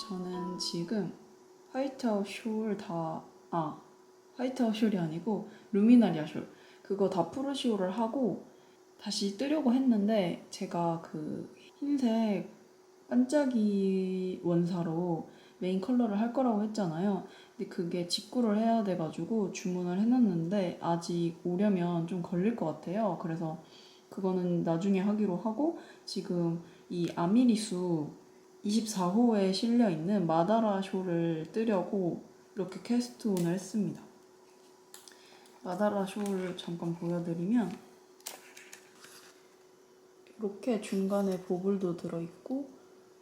저는 지금 화이트아웃 숄 화이트아웃 숄이 아니고 루미나리아 숄 그거 다 프루시오를 하고 다시 뜨려고 했는데 제가 그 흰색 반짝이 원사로 메인 컬러를 할 거라고 했잖아요. 근데 그게 직구를 해야 돼가지고 주문을 해놨는데 아직 오려면 좀 걸릴 것 같아요. 그래서 그거는 나중에 하기로 하고 지금 이 아미리수 24호에 실려있는 마다라 숄을 뜨려고 이렇게 캐스트온을 했습니다. 마다라 숄을 잠깐 보여드리면 이렇게 중간에 보글도 들어있고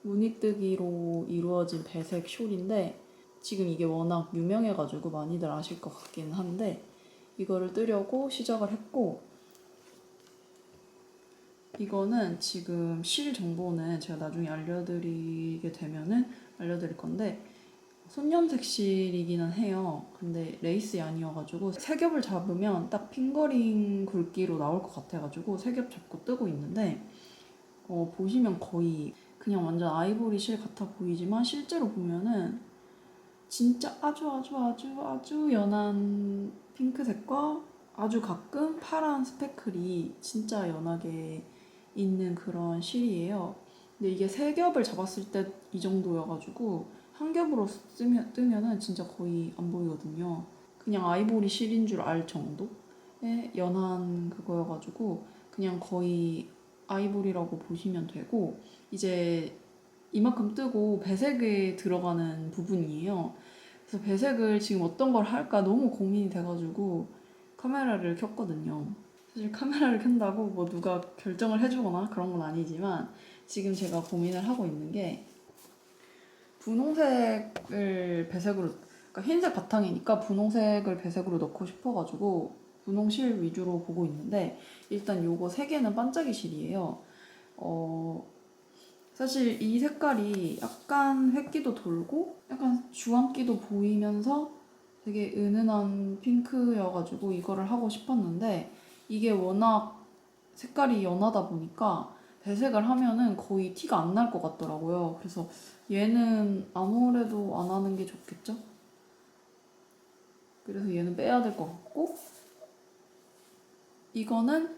무늬뜨기로 이루어진 배색 숄인데 지금 이게 워낙 유명해가지고 많이들 아실 것 같긴 한데 이거를 뜨려고 시작을 했고 이거는 지금 실 정보는 제가 나중에 알려드리게 되면은 알려드릴 건데 손염색 실이기는 해요. 근데 레이스 아니어가지고 세 겹을 잡으면 딱 핑거링 굵기로 나올 것 같아가지고 세 겹 잡고 뜨고 있는데 보시면 거의 그냥 완전 아이보리 실 같아 보이지만 실제로 보면은 진짜 아주 연한 핑크색과 아주 가끔 파란 스패클이 진짜 연하게 있는 그런 실이에요. 근데 이게 세 겹을 잡았을 때 이 정도여가지고 한 겹으로 뜨면은 진짜 거의 안 보이거든요. 그냥 아이보리 실인 줄 알 정도의 연한 그거여가지고 그냥 거의 아이보리라고 보시면 되고 이제 이만큼 뜨고 배색에 들어가는 부분이에요. 그래서 배색을 지금 어떤 걸 할까 너무 고민이 돼가지고 카메라를 켰거든요. 사실 카메라를 켠다고 뭐 누가 결정을 해주거나 그런 건 아니지만 지금 제가 고민을 하고 있는 게 분홍색을 배색으로 그러니까 흰색 바탕이니까 분홍색을 배색으로 넣고 싶어가지고 분홍실 위주로 보고 있는데 일단 요거 세 개는 반짝이 실이에요. 사실 이 색깔이 약간 획기도 돌고 약간 주황기도 보이면서 되게 은은한 핑크여가지고 이거를 하고 싶었는데 이게 워낙 색깔이 연하다 보니까 배색을 하면은 거의 티가 안 날 것 같더라고요. 그래서 얘는 아무래도 안 하는 게 좋겠죠? 그래서 얘는 빼야 될 것 같고 이거는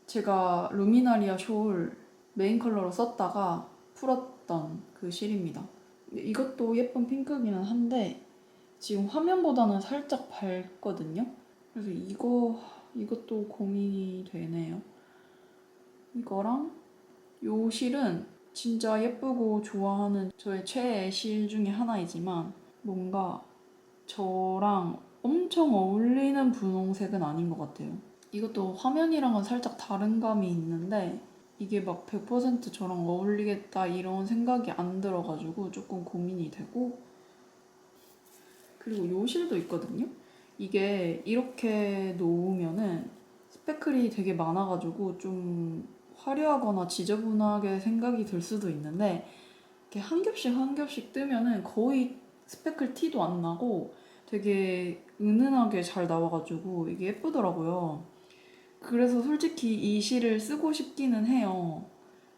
제가 루미나리아 숄 메인 컬러로 썼다가 풀었던 그 실입니다. 이것도 예쁜 핑크기는 한데 지금 화면보다는 살짝 밝거든요. 그래서 이것도 고민이 되네요. 이거랑 요 실은 진짜 예쁘고 좋아하는 저의 최애 실 중에 하나이지만 뭔가 저랑 엄청 어울리는 분홍색은 아닌 것 같아요. 이것도 화면이랑은 살짝 다른 감이 있는데 이게 막 100% 저랑 어울리겠다 이런 생각이 안 들어가지고 조금 고민이 되고 그리고 요 실도 있거든요. 이게 이렇게 놓으면은 스패클이 되게 많아가지고 좀 화려하거나 지저분하게 생각이 들 수도 있는데 이렇게 한 겹씩 한 겹씩 뜨면은 거의 스패클 티도 안 나고 되게 은은하게 잘 나와가지고 이게 예쁘더라고요. 그래서 솔직히 이 실을 쓰고 싶기는 해요.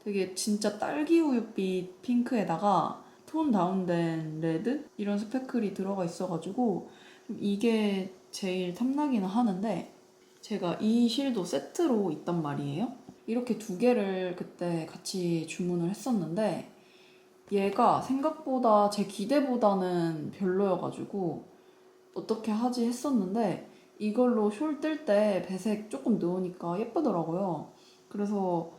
되게 진짜 딸기 우유빛 핑크에다가 톤 다운된 레드? 이런 스패클이 들어가 있어가지고 이게 제일 탐나기는 하는데 제가 이 실도 세트로 있단 말이에요. 이렇게 두 개를 그때 같이 주문을 했었는데 얘가 생각보다 제 기대보다는 별로여가지고 어떻게 하지 했었는데 이걸로 숄 뜰 때 배색 조금 넣으니까 예쁘더라고요. 그래서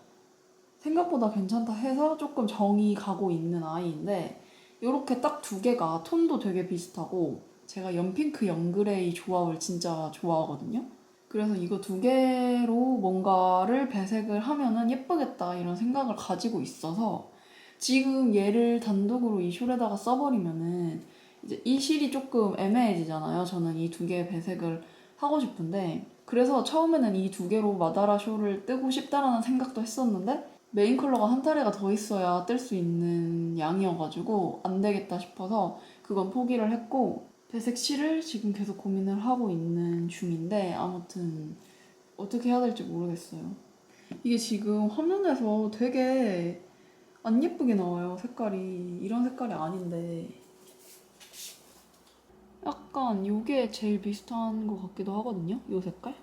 생각보다 괜찮다 해서 조금 정이 가고 있는 아이인데 이렇게 딱 두 개가 톤도 되게 비슷하고 제가 연핑크 연그레이 조합을 진짜 좋아하거든요. 그래서 이거 두 개로 뭔가를 배색을 하면은 예쁘겠다 이런 생각을 가지고 있어서 지금 얘를 단독으로 이 숄에다가 써버리면은 이제 이 실이 조금 애매해지잖아요. 저는 이 두 개의 배색을 하고 싶은데 그래서 처음에는 이 두 개로 마다라 숄을 뜨고 싶다라는 생각도 했었는데 메인 컬러가 한 타래가 더 있어야 뜰 수 있는 양이어가지고 안 되겠다 싶어서 그건 포기를 했고 배색 실을 지금 계속 고민을 하고 있는 중인데 아무튼 어떻게 해야 될지 모르겠어요. 이게 지금 화면에서 되게 안 예쁘게 나와요. 색깔이 이런 색깔이 아닌데 약간 요게 제일 비슷한 것 같기도 하거든요. 요 색깔?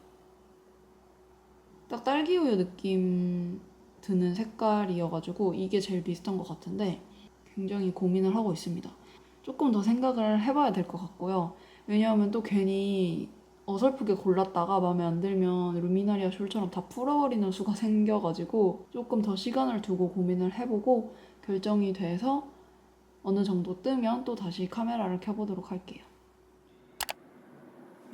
딱 딸기우유 느낌 드는 색깔이어가지고 이게 제일 비슷한 것 같은데 굉장히 고민을 하고 있습니다. 조금 더 생각을 해봐야 될 것 같고요. 왜냐하면 또 괜히 어설프게 골랐다가 마음에 안 들면 루미나리아 숄처럼 다 풀어버리는 수가 생겨가지고 조금 더 시간을 두고 고민을 해보고 결정이 돼서 어느 정도 뜨면 또 다시 카메라를 켜보도록 할게요.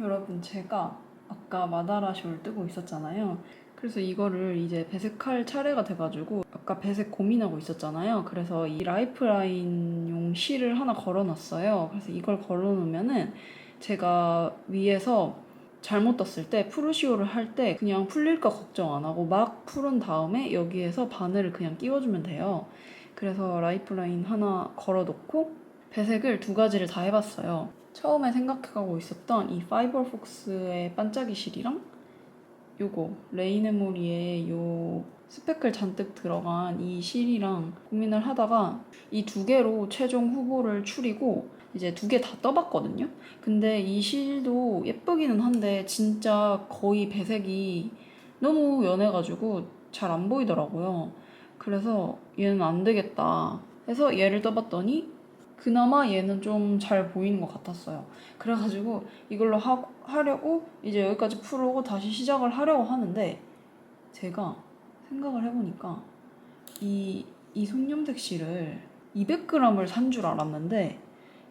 여러분, 제가 아까 마다라 숄 뜨고 있었잖아요. 그래서 이거를 이제 배색할 차례가 돼가지고 아까 배색 고민하고 있었잖아요. 그래서 이 라이프라인용 실을 하나 걸어놨어요. 그래서 이걸 걸어놓으면은 제가 위에서 잘못 떴을 때 프루시오를 할 때 그냥 풀릴까 걱정 안 하고 막 풀은 다음에 여기에서 바늘을 그냥 끼워주면 돼요. 그래서 라이프라인 하나 걸어놓고 배색을 두 가지를 다 해봤어요. 처음에 생각하고 있었던 이 파이버폭스의 반짝이 실이랑 요거 레이네모리의 요 스페클 잔뜩 들어간 이 실이랑 고민을 하다가 이 두 개로 최종 후보를 추리고 이제 두 개 다 떠봤거든요. 근데 이 실도 예쁘기는 한데 진짜 거의 배색이 너무 연해가지고 잘 안 보이더라고요. 그래서 얘는 안 되겠다 해서 얘를 떠봤더니 그나마 얘는 좀 잘 보이는 것 같았어요. 그래가지고 이걸로 하려고 이제 여기까지 풀고 다시 시작을 하려고 하는데 제가 생각을 해보니까 이 손염색 실을 200g을 산 줄 알았는데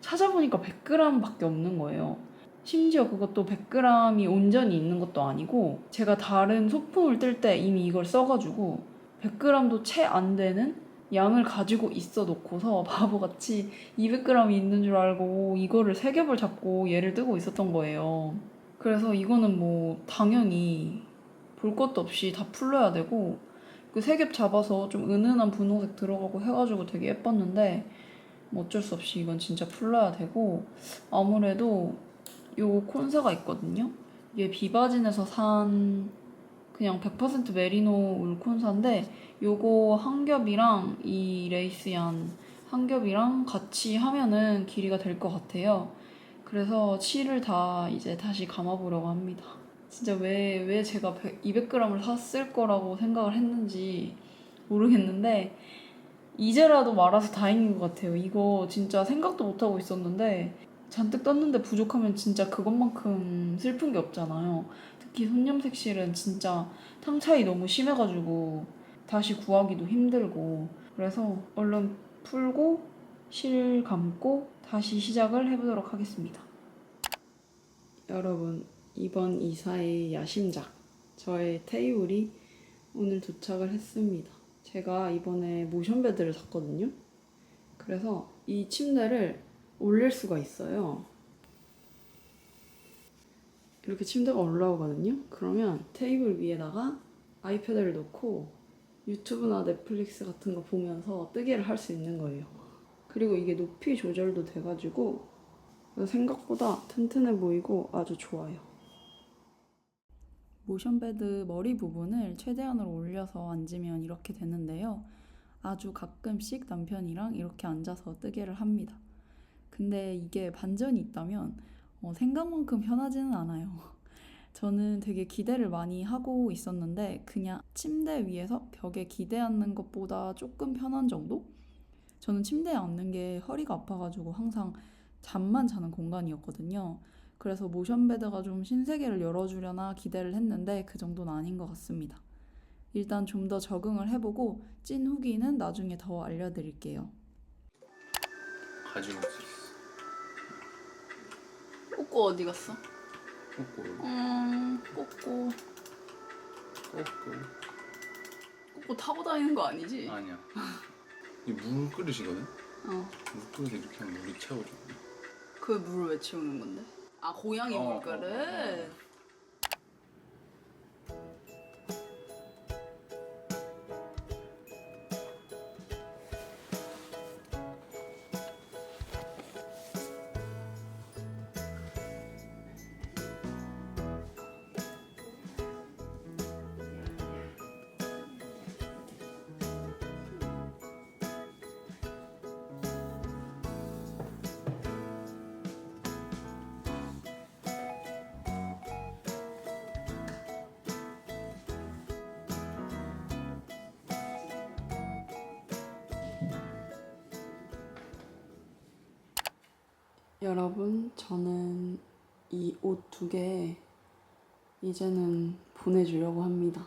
찾아보니까 100g밖에 없는 거예요. 심지어 그것도 100g이 온전히 있는 것도 아니고 제가 다른 소품을 뜰 때 이미 이걸 써가지고 100g도 채 안 되는 양을 가지고 있어 놓고서 바보같이 200g이 있는 줄 알고 이거를 3겹을 잡고 얘를 뜨고 있었던 거예요. 그래서 이거는 뭐 당연히 볼 것도 없이 다 풀러야 되고 그 3겹 잡아서 좀 은은한 분홍색 들어가고 해가지고 되게 예뻤는데 뭐 어쩔 수 없이 이건 진짜 풀러야 되고 아무래도 요 콘사가 있거든요. 이게 비바진에서 산 그냥 100% 메리노 울 콘사인데 요거 한 겹이랑 이 레이스얀 한 겹이랑 같이 하면은 길이가 될 것 같아요. 그래서 실을 다 이제 다시 감아보려고 합니다. 진짜 왜 제가 200g을 샀을 거라고 생각을 했는지 모르겠는데 이제라도 말아서 다행인 것 같아요. 이거 진짜 생각도 못하고 있었는데 잔뜩 떴는데 부족하면 진짜 그것만큼 슬픈 게 없잖아요. 특히 손염색 실은 진짜 탕 차이 너무 심해가지고 다시 구하기도 힘들고 그래서 얼른 풀고 실 감고 다시 시작을 해보도록 하겠습니다. 여러분, 이번 이사의 야심작 저의 테이블이 오늘 도착을 했습니다. 제가 이번에 모션베드를 샀거든요. 그래서 이 침대를 올릴 수가 있어요. 이렇게 침대가 올라오거든요. 그러면 테이블 위에다가 아이패드를 놓고 유튜브나 넷플릭스 같은 거 보면서 뜨개를 할 수 있는 거예요. 그리고 이게 높이 조절도 돼가지고 생각보다 튼튼해 보이고 아주 좋아요. 모션베드 머리 부분을 최대한으로 올려서 앉으면 이렇게 되는데요. 아주 가끔씩 남편이랑 이렇게 앉아서 뜨개를 합니다. 근데 이게 반전이 있다면 생각만큼 편하지는 않아요. 저는 되게 기대를 많이 하고 있었는데 그냥 침대 위에서 벽에 기대 앉는 것보다 조금 편한 정도? 저는 침대에 앉는 게 허리가 아파가지고 항상 잠만 자는 공간이었거든요. 그래서 모션베드가 좀 신세계를 열어주려나 기대를 했는데 그 정도는 아닌 것 같습니다. 일단 좀 더 적응을 해보고 찐 후기는 나중에 더 알려드릴게요. 가지고 있었어. 꼬꼬 어디 갔어? 꼬꼬. 꼬꼬. 꼬꼬. 꼬꼬 타고 다니는 거 아니지? 아니야. 이 물 그릇이거든? 어. 물 그릇에 이렇게 하면 물이 채워져. 그 물을 왜 채우는 건데? 아, 고양이 물그릇? 여러분, 저는 이 옷 2개 이제는 보내주려고 합니다.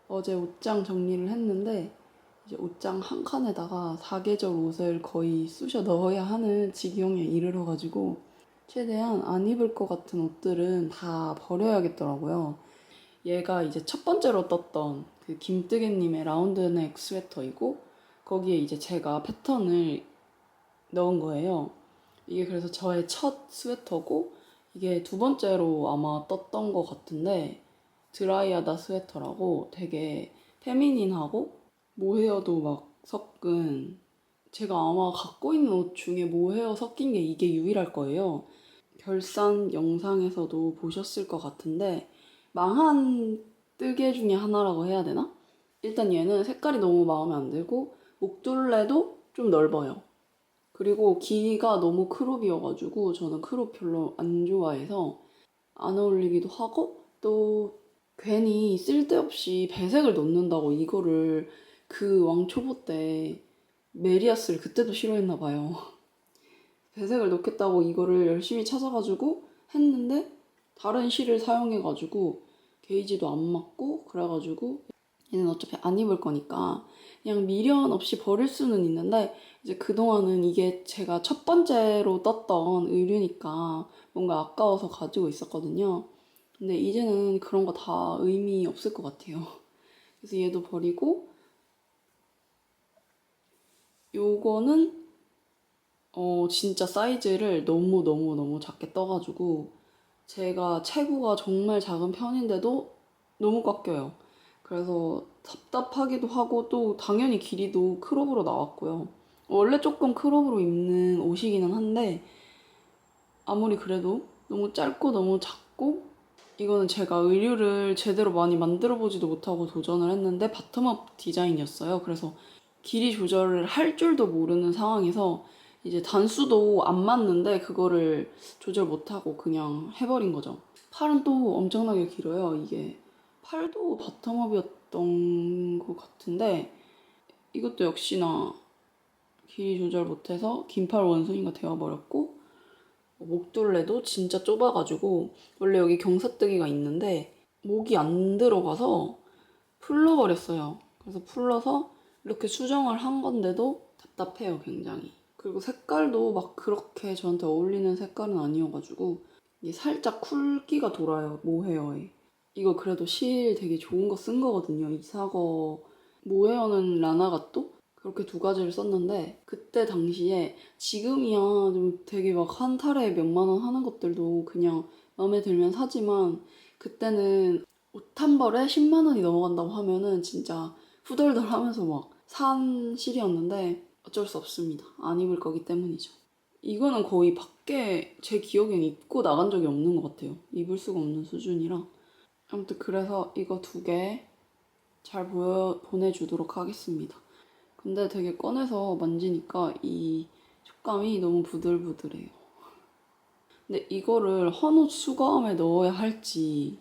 어제 옷장 정리를 했는데 이제 옷장 한 칸에다가 사계절 옷을 거의 쑤셔 넣어야 하는 지경에 이르러가지고 최대한 안 입을 것 같은 옷들은 다 버려야겠더라고요. 얘가 이제 첫 번째로 떴던 그 김뜨개님의 라운드넥 스웨터이고 거기에 이제 제가 패턴을 넣은 거예요. 이게 그래서 저의 첫 스웨터고 이게 2번째로 아마 떴던 것 같은데 드라이하다 스웨터라고 되게 페미닌하고 모헤어도 막 섞은 제가 아마 갖고 있는 옷 중에 모헤어 섞인 게 이게 유일할 거예요. 결산 영상에서도 보셨을 것 같은데 망한 뜨개 중에 하나라고 해야 되나? 일단 얘는 색깔이 너무 마음에 안 들고 목둘레도 좀 넓어요. 그리고 길이가 너무 크롭이어가지고 저는 크롭 별로 안 좋아해서 안 어울리기도 하고 또 괜히 쓸데없이 배색을 넣는다고 이거를 그 왕초보 때 메리아스를 그때도 싫어했나 봐요. 배색을 넣겠다고 이거를 열심히 찾아가지고 했는데 다른 실을 사용해가지고 게이지도 안 맞고 그래가지고 얘는 어차피 안 입을 거니까 그냥 미련 없이 버릴 수는 있는데 이제 그동안은 이게 제가 첫 번째로 떴던 의류니까 뭔가 아까워서 가지고 있었거든요. 근데 이제는 그런 거 다 의미 없을 것 같아요. 그래서 얘도 버리고 요거는 진짜 사이즈를 너무 작게 떠가지고 제가 체구가 정말 작은 편인데도 너무 꽉 껴요. 그래서 답답하기도 하고 또 당연히 길이도 크롭으로 나왔고요. 원래 조금 크롭으로 입는 옷이기는 한데 아무리 그래도 너무 짧고 너무 작고 이거는 제가 의류를 제대로 많이 만들어 보지도 못하고 도전을 했는데 바텀업 디자인이었어요. 그래서 길이 조절을 할 줄도 모르는 상황에서 이제 단수도 안 맞는데 그거를 조절 못하고 그냥 해버린 거죠. 팔은 또 엄청나게 길어요. 이게 팔도 바텀업이었던 것 같은데 이것도 역시나 길이 조절 못해서 긴팔 원숭이가 되어버렸고 목둘레도 진짜 좁아가지고 원래 여기 경사뜨기가 있는데 목이 안 들어가서 풀러버렸어요. 그래서 풀러서 이렇게 수정을 한 건데도 답답해요, 굉장히. 그리고 색깔도 막 그렇게 저한테 어울리는 색깔은 아니어가지고 이게 살짝 쿨기가 돌아요, 모헤어에. 이거 그래도 실 되게 좋은 거 쓴 거거든요. 이사거 모헤어는 라나가또? 그렇게 2가지를 썼는데 그때 당시에 지금이야 좀 되게 막 한 탈에 몇만 원 하는 것들도 그냥 마음에 들면 사지만 그때는 옷 한 벌에 10만 원이 넘어간다고 하면은 진짜 후덜덜 하면서 막 산 실이었는데 어쩔 수 없습니다. 안 입을 거기 때문이죠. 이거는 거의 밖에 제 기억엔 입고 나간 적이 없는 것 같아요. 입을 수가 없는 수준이라. 아무튼 그래서 이거 2개 잘 보내주도록 하겠습니다. 근데 되게 꺼내서 만지니까 이 촉감이 너무 부들부들해요. 근데 이거를 헌옷 수거함에 넣어야 할지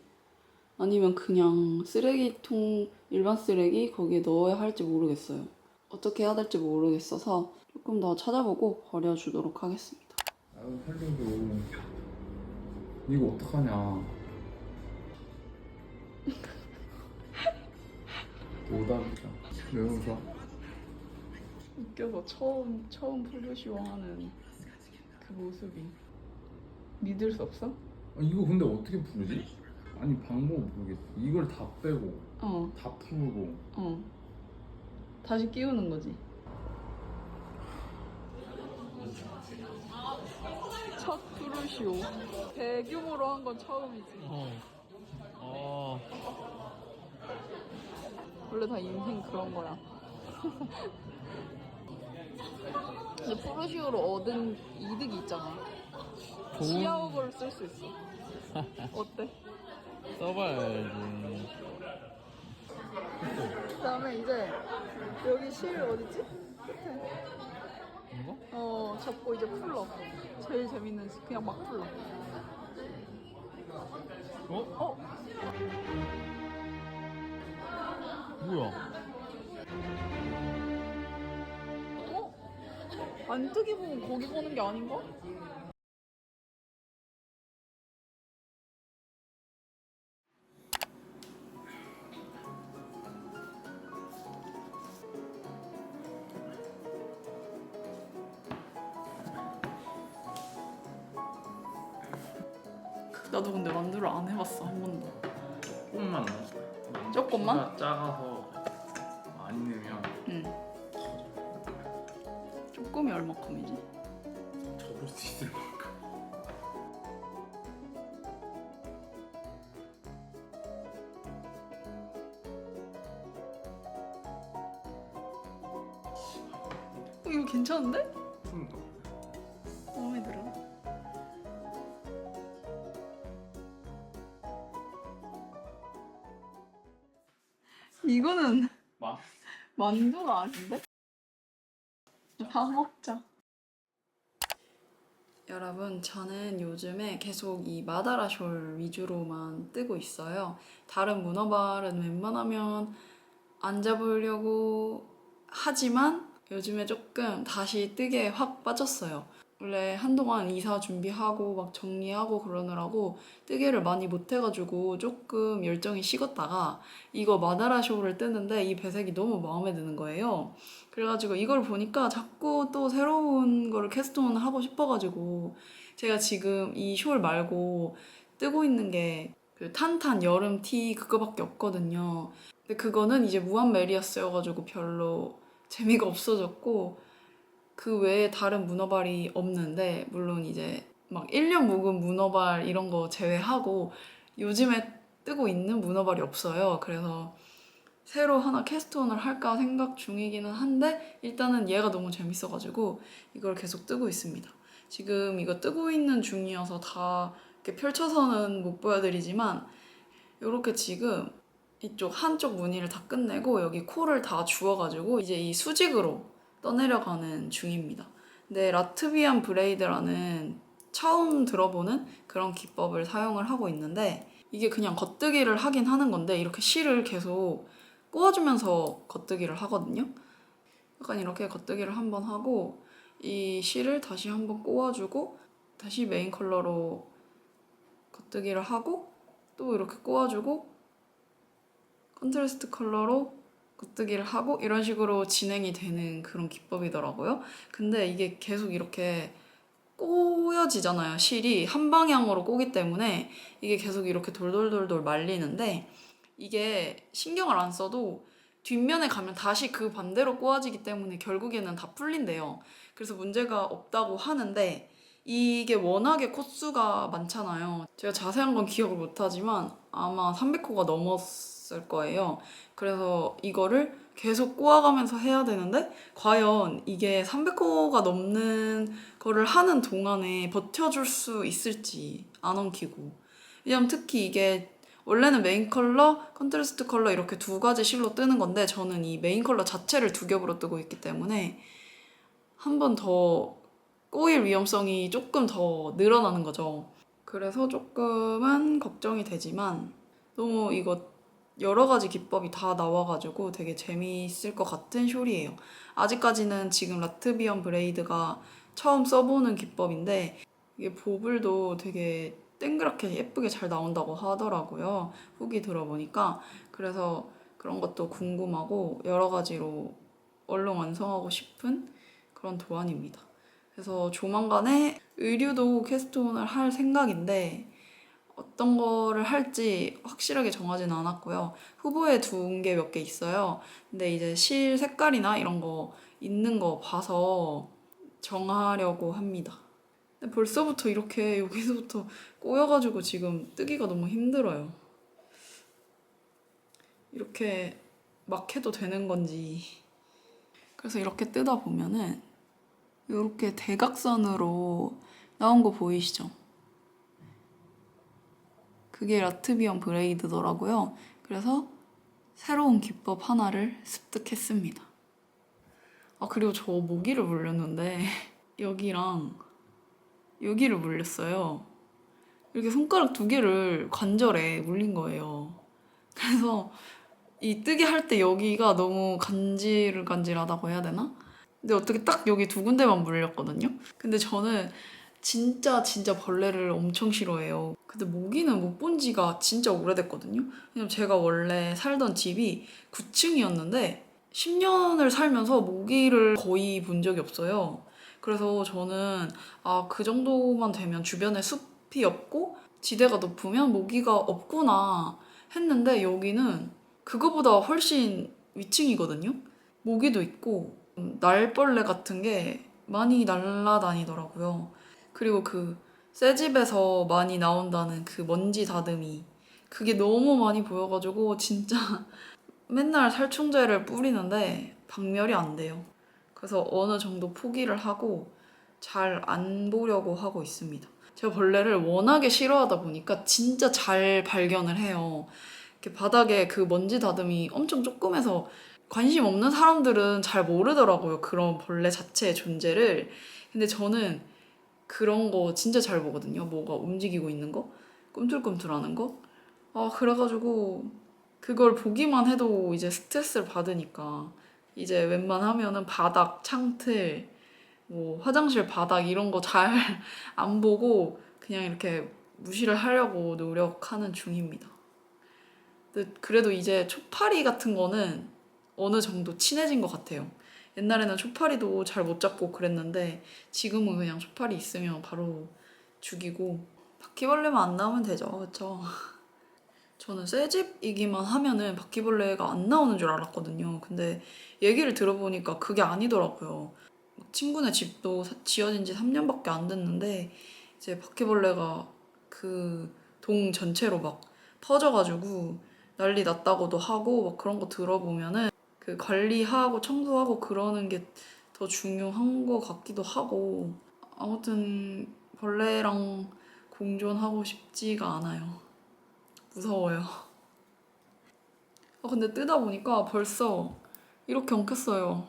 아니면 그냥 쓰레기통, 일반 쓰레기 거기에 넣어야 할지 모르겠어요. 어떻게 해야 될지 모르겠어서 조금 더 찾아보고 버려주도록 하겠습니다. 나도 살려줘. 이거 어떡하냐. 오답이다. 왜 웃어? 웃겨서 처음 풀루시오 하는 그 모습이 믿을 수 없어? 아, 이거 근데 어떻게 부르지? 아니 방법 모르겠어. 이걸 다 빼고 다 풀고 다시 끼우는 거지. 첫 풀루시오. 대규모로 한 건 처음이지. 원래 다 인생 그런 거야. 근데 프로시오로 얻은 이득이 있잖아. 시아오버를 쓸 수 있어. 어때? 써봐야지. 그다음에 이제 여기 실 어디지? 끝에. 이거? 잡고 이제 풀러. 제일 재밌는 그냥 막 풀러. 어? 뭐야? 안 뜨기 보면 거기 보는 게 아닌가? 나도 근데 만두를 안 해봤어 한 번도. 조금만 넣어. 조금만? 키가 작아서 많이 넣으면 응. 조금이 얼마큼이지? 접을 수 있을 만큼. 이거 괜찮은데? 좀 더. 마음에 들어. 이거는 맛? 만두가 아닌데? 다 먹자. 여러분, 저는 요즘에 계속 이 마다라숄 위주로만 뜨고 있어요. 다른 문어발은 웬만하면 안 잡으려고 하지만 요즘에 조금 다시 뜨기에 확 빠졌어요. 원래 한동안 이사 준비하고 막 정리하고 그러느라고 뜨개를 많이 못해가지고 조금 열정이 식었다가 이거 마다라쇼를 뜨는데 이 배색이 너무 마음에 드는 거예요. 그래가지고 이걸 보니까 자꾸 또 새로운 거를 캐스톤 하고 싶어가지고 제가 지금 이 숄 말고 뜨고 있는 게 그 탄탄 여름 티 그거밖에 없거든요. 근데 그거는 이제 무한 메리아스여가지고 별로 재미가 없어졌고 그 외에 다른 문어발이 없는데 물론 이제 막 1년 묵은 문어발 이런 거 제외하고 요즘에 뜨고 있는 문어발이 없어요. 그래서 새로 하나 캐스트온을 할까 생각 중이기는 한데 일단은 얘가 너무 재밌어가지고 이걸 계속 뜨고 있습니다. 지금 이거 뜨고 있는 중이어서 다 이렇게 펼쳐서는 못 보여드리지만 이렇게 지금 이쪽 한쪽 무늬를 다 끝내고 여기 코를 다 주워가지고 이제 이 수직으로 떠내려가는 중입니다. 근데 라트비안 브레이드라는 처음 들어보는 그런 기법을 사용을 하고 있는데 이게 그냥 겉뜨기를 하긴 하는 건데 이렇게 실을 계속 꼬아주면서 겉뜨기를 하거든요. 약간 이렇게 겉뜨기를 한번 하고 이 실을 다시 한번 꼬아주고 다시 메인 컬러로 겉뜨기를 하고 또 이렇게 꼬아주고 컨트라스트 컬러로 겉뜨기를 하고 이런 식으로 진행이 되는 그런 기법이더라고요. 근데 이게 계속 이렇게 꼬여지잖아요. 실이 한 방향으로 꼬기 때문에 이게 계속 이렇게 돌돌돌돌 말리는데 이게 신경을 안 써도 뒷면에 가면 다시 그 반대로 꼬아지기 때문에 결국에는 다 풀린대요. 그래서 문제가 없다고 하는데 이게 워낙에 코수가 많잖아요. 제가 자세한 건 기억을 못하지만 아마 300호가 넘었을 거예요. 그래서 이거를 계속 꼬아가면서 해야 되는데 과연 이게 300호가 넘는 거를 하는 동안에 버텨줄 수 있을지 안 엉키고. 왜냐면 특히 이게 원래는 메인 컬러, 컨트라스트 컬러 이렇게 두 가지 실로 뜨는 건데 저는 이 메인 컬러 자체를 두 겹으로 뜨고 있기 때문에 한 번 더 꼬일 위험성이 조금 더 늘어나는 거죠. 그래서 조금은 걱정이 되지만 너무 이거 여러 가지 기법이 다 나와가지고 되게 재미있을 것 같은 숄이에요. 아직까지는 지금 라트비언 브레이드가 처음 써보는 기법인데 이게 보블도 되게 땡그랗게 예쁘게 잘 나온다고 하더라고요. 후기 들어보니까. 그래서 그런 것도 궁금하고 여러 가지로 얼른 완성하고 싶은 그런 도안입니다. 그래서 조만간에 의류도 캐스톤을 할 생각인데 어떤 거를 할지 확실하게 정하진 않았고요. 후보에 둔 게 몇 개 있어요. 근데 이제 실 색깔이나 이런 거 있는 거 봐서 정하려고 합니다. 근데 벌써부터 이렇게 여기서부터 꼬여가지고 지금 뜨기가 너무 힘들어요. 이렇게 막 해도 되는 건지. 그래서 이렇게 뜨다 보면은 이렇게 대각선으로 나온 거 보이시죠? 그게 라트비언 브레이드더라고요. 그래서 새로운 기법 하나를 습득했습니다. 아, 그리고 저 모기를 물렸는데 여기랑 여기를 물렸어요. 이렇게 손가락 두 개를 관절에 물린 거예요. 그래서 이 뜨개 할 때 여기가 너무 간질간질하다고 해야 되나? 근데 어떻게 딱 여기 2군데만 물렸거든요. 근데 저는 진짜 벌레를 엄청 싫어해요. 근데 모기는 못 본 지가 진짜 오래됐거든요. 왜냐면 제가 원래 살던 집이 9층이었는데 10년을 살면서 모기를 거의 본 적이 없어요. 그래서 저는 그 정도만 되면 주변에 숲이 없고 지대가 높으면 모기가 없구나 했는데 여기는 그거보다 훨씬 위층이거든요. 모기도 있고 날벌레 같은 게 많이 날아다니더라고요. 그리고 그 새 집에서 많이 나온다는 그 먼지 다듬이 그게 너무 많이 보여가지고 진짜 맨날 살충제를 뿌리는데 박멸이 안 돼요. 그래서 어느 정도 포기를 하고 잘 안 보려고 하고 있습니다. 제가 벌레를 워낙에 싫어하다 보니까 진짜 잘 발견을 해요. 이렇게 바닥에 그 먼지 다듬이 엄청 조그매서 관심 없는 사람들은 잘 모르더라고요. 그런 벌레 자체의 존재를. 근데 저는 그런 거 진짜 잘 보거든요. 뭐가 움직이고 있는 거? 꿈틀꿈틀하는 거? 그래가지고 그걸 보기만 해도 이제 스트레스를 받으니까 이제 웬만하면은 바닥, 창틀, 뭐 화장실 바닥 이런 거 잘 안 보고 그냥 이렇게 무시를 하려고 노력하는 중입니다. 근데 그래도 이제 초파리 같은 거는 어느 정도 친해진 것 같아요. 옛날에는 초파리도 잘 못 잡고 그랬는데 지금은 그냥 초파리 있으면 바로 죽이고 바퀴벌레만 안 나오면 되죠. 그쵸? 저는 새집이기만 하면은 바퀴벌레가 안 나오는 줄 알았거든요. 근데 얘기를 들어보니까 그게 아니더라고요. 친구네 집도 지어진 지 3년밖에 안 됐는데 이제 바퀴벌레가 그 동 전체로 막 퍼져가지고 난리 났다고도 하고 막 그런 거 들어보면은 그 관리하고 청소하고 그러는 게 더 중요한 것 같기도 하고 아무튼 벌레랑 공존하고 싶지가 않아요. 무서워요. 근데 뜨다 보니까 벌써 이렇게 엉켰어요.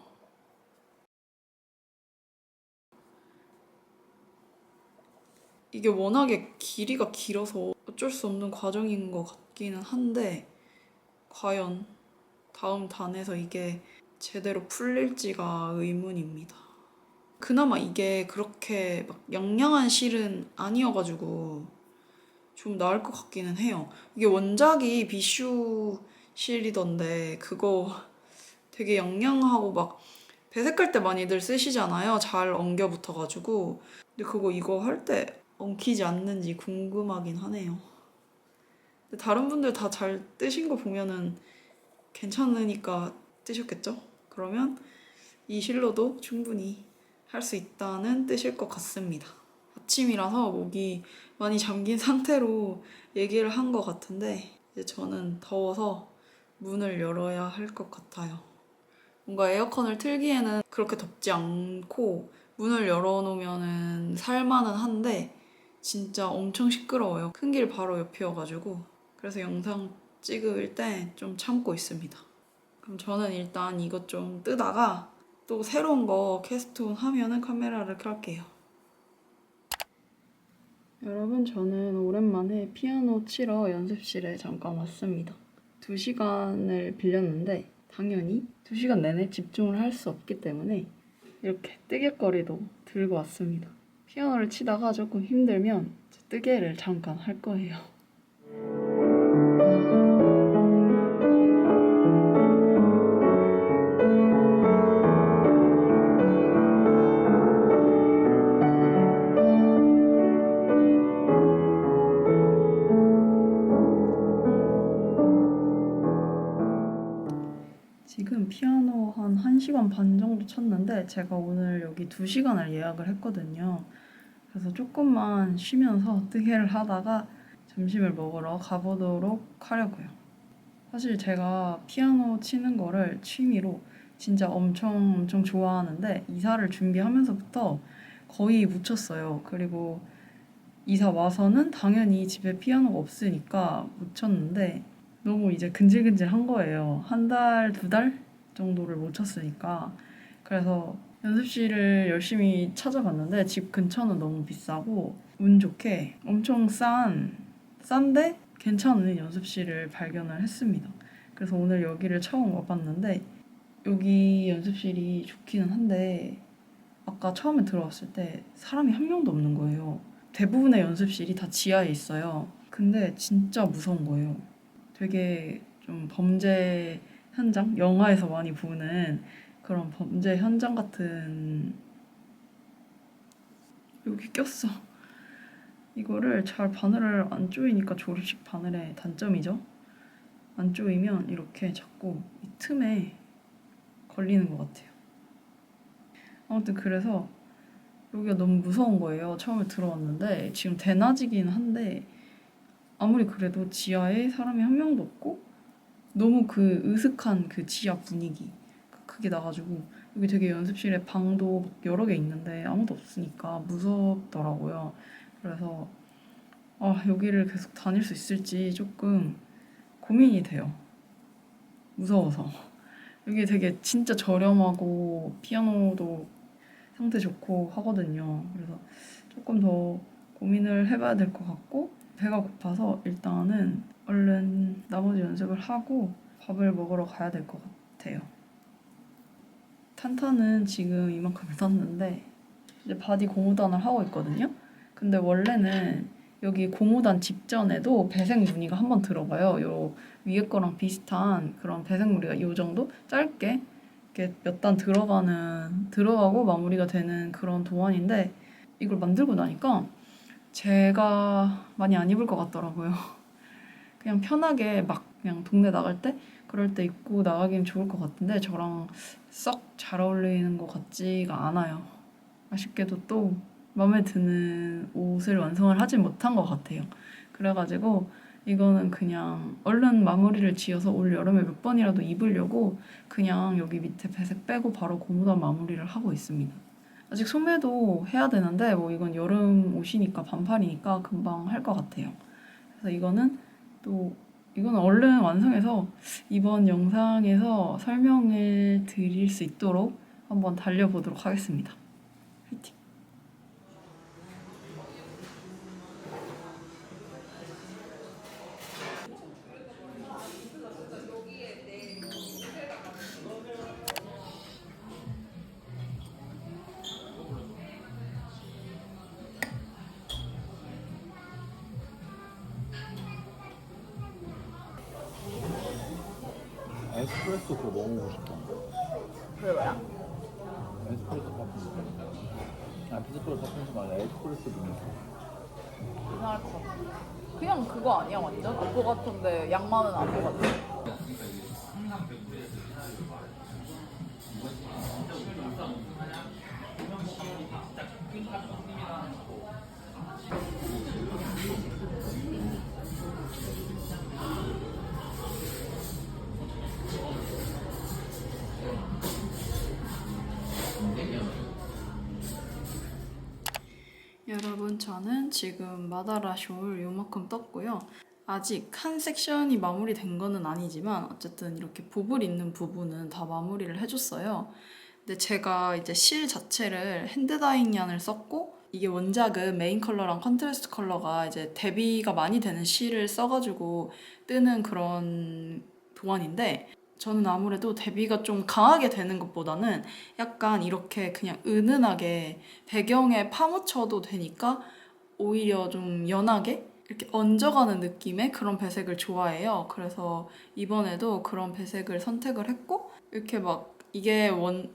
이게 워낙에 길이가 길어서 어쩔 수 없는 과정인 것 같기는 한데 과연 다음 단에서 이게 제대로 풀릴지가 의문입니다. 그나마 이게 그렇게 막 양양한 실은 아니어가지고 좀 나을 것 같기는 해요. 이게 원작이 비슈 실이던데 그거 되게 양양하고 막 배색할 때 많이들 쓰시잖아요. 잘 엉겨 붙어가지고. 근데 그거 이거 할 때 엉키지 않는지 궁금하긴 하네요. 근데 다른 분들 다 잘 뜨신 거 보면은 괜찮으니까 뜨셨겠죠? 그러면 이 실로도 충분히 할 수 있다는 뜻일 것 같습니다. 아침이라서 목이 많이 잠긴 상태로 얘기를 한 것 같은데 이제 저는 더워서 문을 열어야 할 것 같아요. 뭔가 에어컨을 틀기에는 그렇게 덥지 않고 문을 열어놓으면 살만은 한데 진짜 엄청 시끄러워요. 큰 길 바로 옆이어가지고 그래서 영상 찍을 때 좀 참고 있습니다. 그럼 저는 일단 이것 좀 뜨다가 또 새로운 거 캐스트온 하면은 카메라를 켤게요. 여러분 저는 오랜만에 피아노 치러 연습실에 잠깐 왔습니다. 2시간을 빌렸는데 당연히 2시간 내내 집중을 할 수 없기 때문에 이렇게 뜨개거리도 들고 왔습니다. 피아노를 치다가 조금 힘들면 뜨개를 잠깐 할 거예요. 지금 피아노 한 1시간 반 정도 쳤는데 제가 오늘 여기 2시간을 예약을 했거든요. 그래서 조금만 쉬면서 뜨개를 하다가 점심을 먹으러 가보도록 하려고요. 사실 제가 피아노 치는 거를 취미로 진짜 엄청 좋아하는데 이사를 준비하면서부터 거의 못 쳤어요. 그리고 이사 와서는 당연히 집에 피아노가 없으니까 못 쳤는데 너무 이제 근질근질한 거예요. 1달, 2달 정도를 못 쳤으니까. 그래서 연습실을 열심히 찾아봤는데 집 근처는 너무 비싸고 운 좋게 엄청 싼데 괜찮은 연습실을 발견을 했습니다. 그래서 오늘 여기를 처음 와봤는데 여기 연습실이 좋기는 한데 아까 처음에 들어왔을 때 사람이 한 명도 없는 거예요. 대부분의 연습실이 다 지하에 있어요. 근데 진짜 무서운 거예요. 되게 좀 범죄 현장? 영화에서 많이 보는 그런 범죄 현장 같은. 여기 꼈어. 이거를 잘 바늘을 안 조이니까 조립식 바늘의 단점이죠. 안 조이면 이렇게 자꾸 이 틈에 걸리는 것 같아요. 아무튼 그래서 여기가 너무 무서운 거예요. 처음에 들어왔는데 지금 대낮이긴 한데 아무리 그래도 지하에 사람이 한 명도 없고 너무 그 으슥한 그 지하 분위기 그게 나가지고 여기 되게 연습실에 방도 막 여러 개 있는데 아무도 없으니까 무섭더라고요. 그래서 여기를 계속 다닐 수 있을지 조금 고민이 돼요. 무서워서. 여기 되게 진짜 저렴하고 피아노도 상태 좋고 하거든요. 그래서 조금 더 고민을 해봐야 될 것 같고 배가 고파서 일단은 얼른 나머지 연습을 하고 밥을 먹으러 가야 될 것 같아요. 탄탄은 지금 이만큼 샀는데 이제 바디 고무단을 하고 있거든요. 근데 원래는 여기 고무단 직전에도 배색 무늬가 한번 들어가요. 요 위에 거랑 비슷한 그런 배색 무늬가 요 정도 짧게 이렇게 몇 단 들어가고 마무리가 되는 그런 도안인데 이걸 만들고 나니까 제가 많이 안 입을 것 같더라고요. 그냥 편하게 막 그냥 동네 나갈 때 그럴 때 입고 나가기는 좋을 것 같은데 저랑 썩 잘 어울리는 것 같지가 않아요. 아쉽게도 또 마음에 드는 옷을 완성을 하진 못한 것 같아요. 그래가지고 이거는 그냥 얼른 마무리를 지어서 올 여름에 몇 번이라도 입으려고 그냥 여기 밑에 배색 빼고 바로 고무단 마무리를 하고 있습니다. 아직 소매도 해야 되는데 뭐 이건 여름 옷이니까 반팔이니까 금방 할 것 같아요. 그래서 이거는 얼른 완성해서 이번 영상에서 설명을 드릴 수 있도록 한번 달려보도록 하겠습니다. 화이팅! 에스프레소 그거 먹어보고 싶다. 그게 뭐야? 에스프레소 파푼. 에스프레소 파푼이 아니라 에스프레소 빙수. 이상할 것 같아. 그냥 그거 아니야 완전? 아포 같은데 양 많은 아포 같아. 여러분 저는 지금 마다라 숄 요만큼 떴고요. 아직 한 섹션이 마무리된 거는 아니지만 어쨌든 이렇게 보블 있는 부분은 다 마무리를 해줬어요. 근데 제가 이제 실 자체를 핸드다잉 얀을 썼고 이게 원작은 메인 컬러랑 컨트라스트 컬러가 이제 대비가 많이 되는 실을 써가지고 뜨는 그런 도안인데 저는 아무래도 대비가 좀 강하게 되는 것보다는 약간 이렇게 그냥 은은하게 배경에 파묻혀도 되니까 오히려 좀 연하게 이렇게 얹어가는 느낌의 그런 배색을 좋아해요. 그래서 이번에도 그런 배색을 선택을 했고 이렇게 막 이게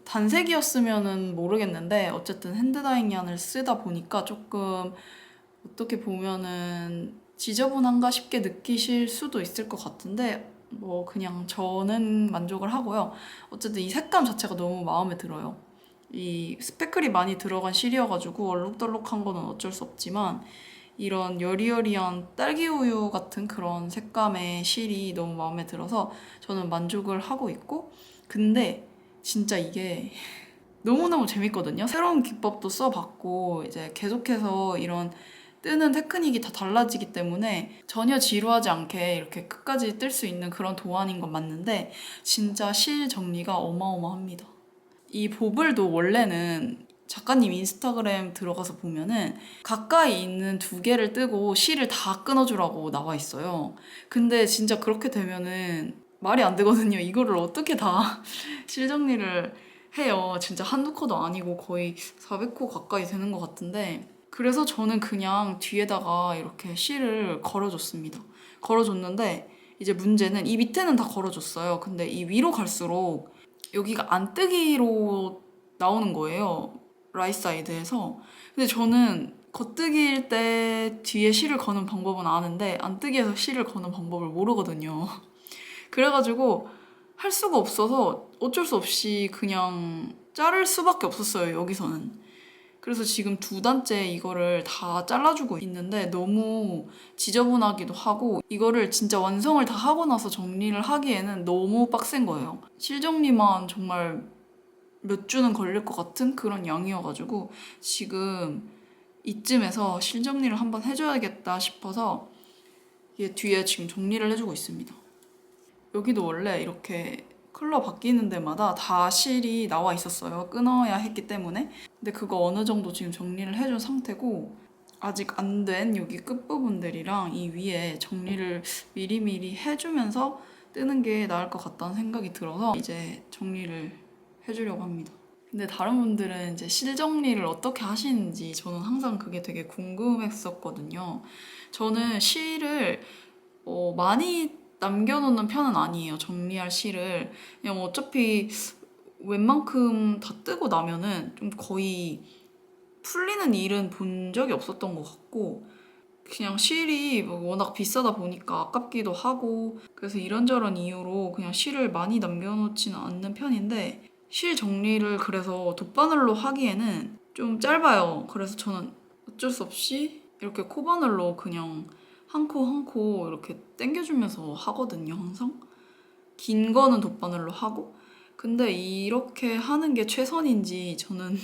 단색이었으면은 모르겠는데 어쨌든 핸드다잉 얀을 쓰다 보니까 조금 어떻게 보면은 지저분한가 싶게 느끼실 수도 있을 것 같은데 뭐 그냥 저는 만족을 하고요. 어쨌든 이 색감 자체가 너무 마음에 들어요. 이 스패클이 많이 들어간 실이어가지고 얼룩덜룩한 거는 어쩔 수 없지만 이런 여리여리한 딸기우유 같은 그런 색감의 실이 너무 마음에 들어서 저는 만족을 하고 있고 근데 진짜 이게 너무너무 재밌거든요. 새로운 기법도 써봤고 이제 계속해서 이런 뜨는 테크닉이 다 달라지기 때문에 전혀 지루하지 않게 이렇게 끝까지 뜰 수 있는 그런 도안인 건 맞는데 진짜 실 정리가 어마어마합니다. 이 보블도 원래는 작가님 인스타그램 들어가서 보면은 가까이 있는 두 개를 뜨고 실을 다 끊어주라고 나와 있어요. 근데 진짜 그렇게 되면은 말이 안 되거든요. 이거를 어떻게 다 실정리를 해요. 진짜 한두 코도 아니고 거의 400코 가까이 되는 것 같은데 그래서 저는 그냥 뒤에다가 이렇게 실을 걸어줬습니다. 걸어줬는데 이제 문제는 이 밑에는 다 걸어줬어요. 근데 이 위로 갈수록 여기가 안뜨기로 나오는 거예요. 라이트 사이드에서. 근데 저는 겉뜨기일 때 뒤에 실을 거는 방법은 아는데 안뜨기에서 실을 거는 방법을 모르거든요. 그래가지고 할 수가 없어서 어쩔 수 없이 그냥 자를 수밖에 없었어요, 여기서는. 그래서 지금 2단째 이거를 다 잘라주고 있는데 너무 지저분하기도 하고 이거를 진짜 완성을 다 하고 나서 정리를 하기에는 너무 빡센 거예요. 실정리만 정말 몇 주는 걸릴 것 같은 그런 양이어가지고 지금 이쯤에서 실정리를 한번 해줘야겠다 싶어서 얘 뒤에 지금 정리를 해주고 있습니다. 여기도 원래 이렇게 컬러 바뀌는 데마다 다 실이 나와 있었어요. 끊어야 했기 때문에. 근데 그거 어느 정도 지금 정리를 해준 상태고 아직 안 된 여기 끝부분들이랑 이 위에 정리를 미리미리 해주면서 뜨는 게 나을 것 같다는 생각이 들어서 이제 정리를 해주려고 합니다. 근데 다른 분들은 이제 실 정리를 어떻게 하시는지 저는 항상 그게 되게 궁금했었거든요. 저는 실을 많이 남겨놓는 편은 아니에요. 정리할 실을. 그냥 어차피 웬만큼 다 뜨고 나면은 좀 거의 풀리는 일은 본 적이 없었던 것 같고 그냥 실이 워낙 비싸다 보니까 아깝기도 하고 그래서 이런저런 이유로 그냥 실을 많이 남겨놓지는 않는 편인데 실 정리를 그래서 돗바늘로 하기에는 좀 짧아요. 그래서 저는 어쩔 수 없이 이렇게 코바늘로 그냥 한 코 한 코 이렇게 당겨주면서 하거든요, 항상. 긴 거는 돗바늘로 하고. 근데 이렇게 하는 게 최선인지 저는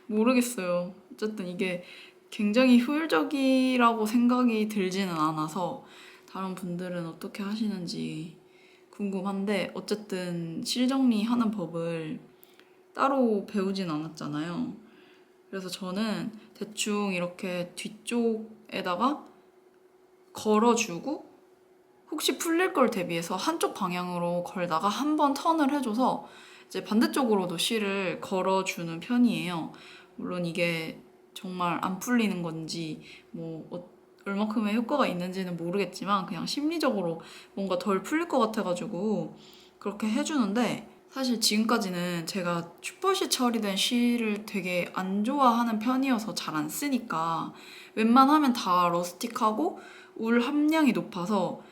모르겠어요. 어쨌든 이게 굉장히 효율적이라고 생각이 들지는 않아서 다른 분들은 어떻게 하시는지 궁금한데 어쨌든 실정리하는 법을 따로 배우진 않았잖아요. 그래서 저는 대충 이렇게 뒤쪽에다가 걸어주고 혹시 풀릴 걸 대비해서 한쪽 방향으로 걸다가 한 번 턴을 해줘서 이제 반대쪽으로도 실을 걸어주는 편이에요. 물론 이게 정말 안 풀리는 건지 뭐 얼마큼의 효과가 있는지는 모르겠지만 그냥 심리적으로 뭔가 덜 풀릴 것 같아가지고 그렇게 해주는데 사실 지금까지는 제가 슈퍼시 처리된 실을 되게 안 좋아하는 편이어서 잘 안 쓰니까 웬만하면 다 러스틱하고 울 함량이 높아서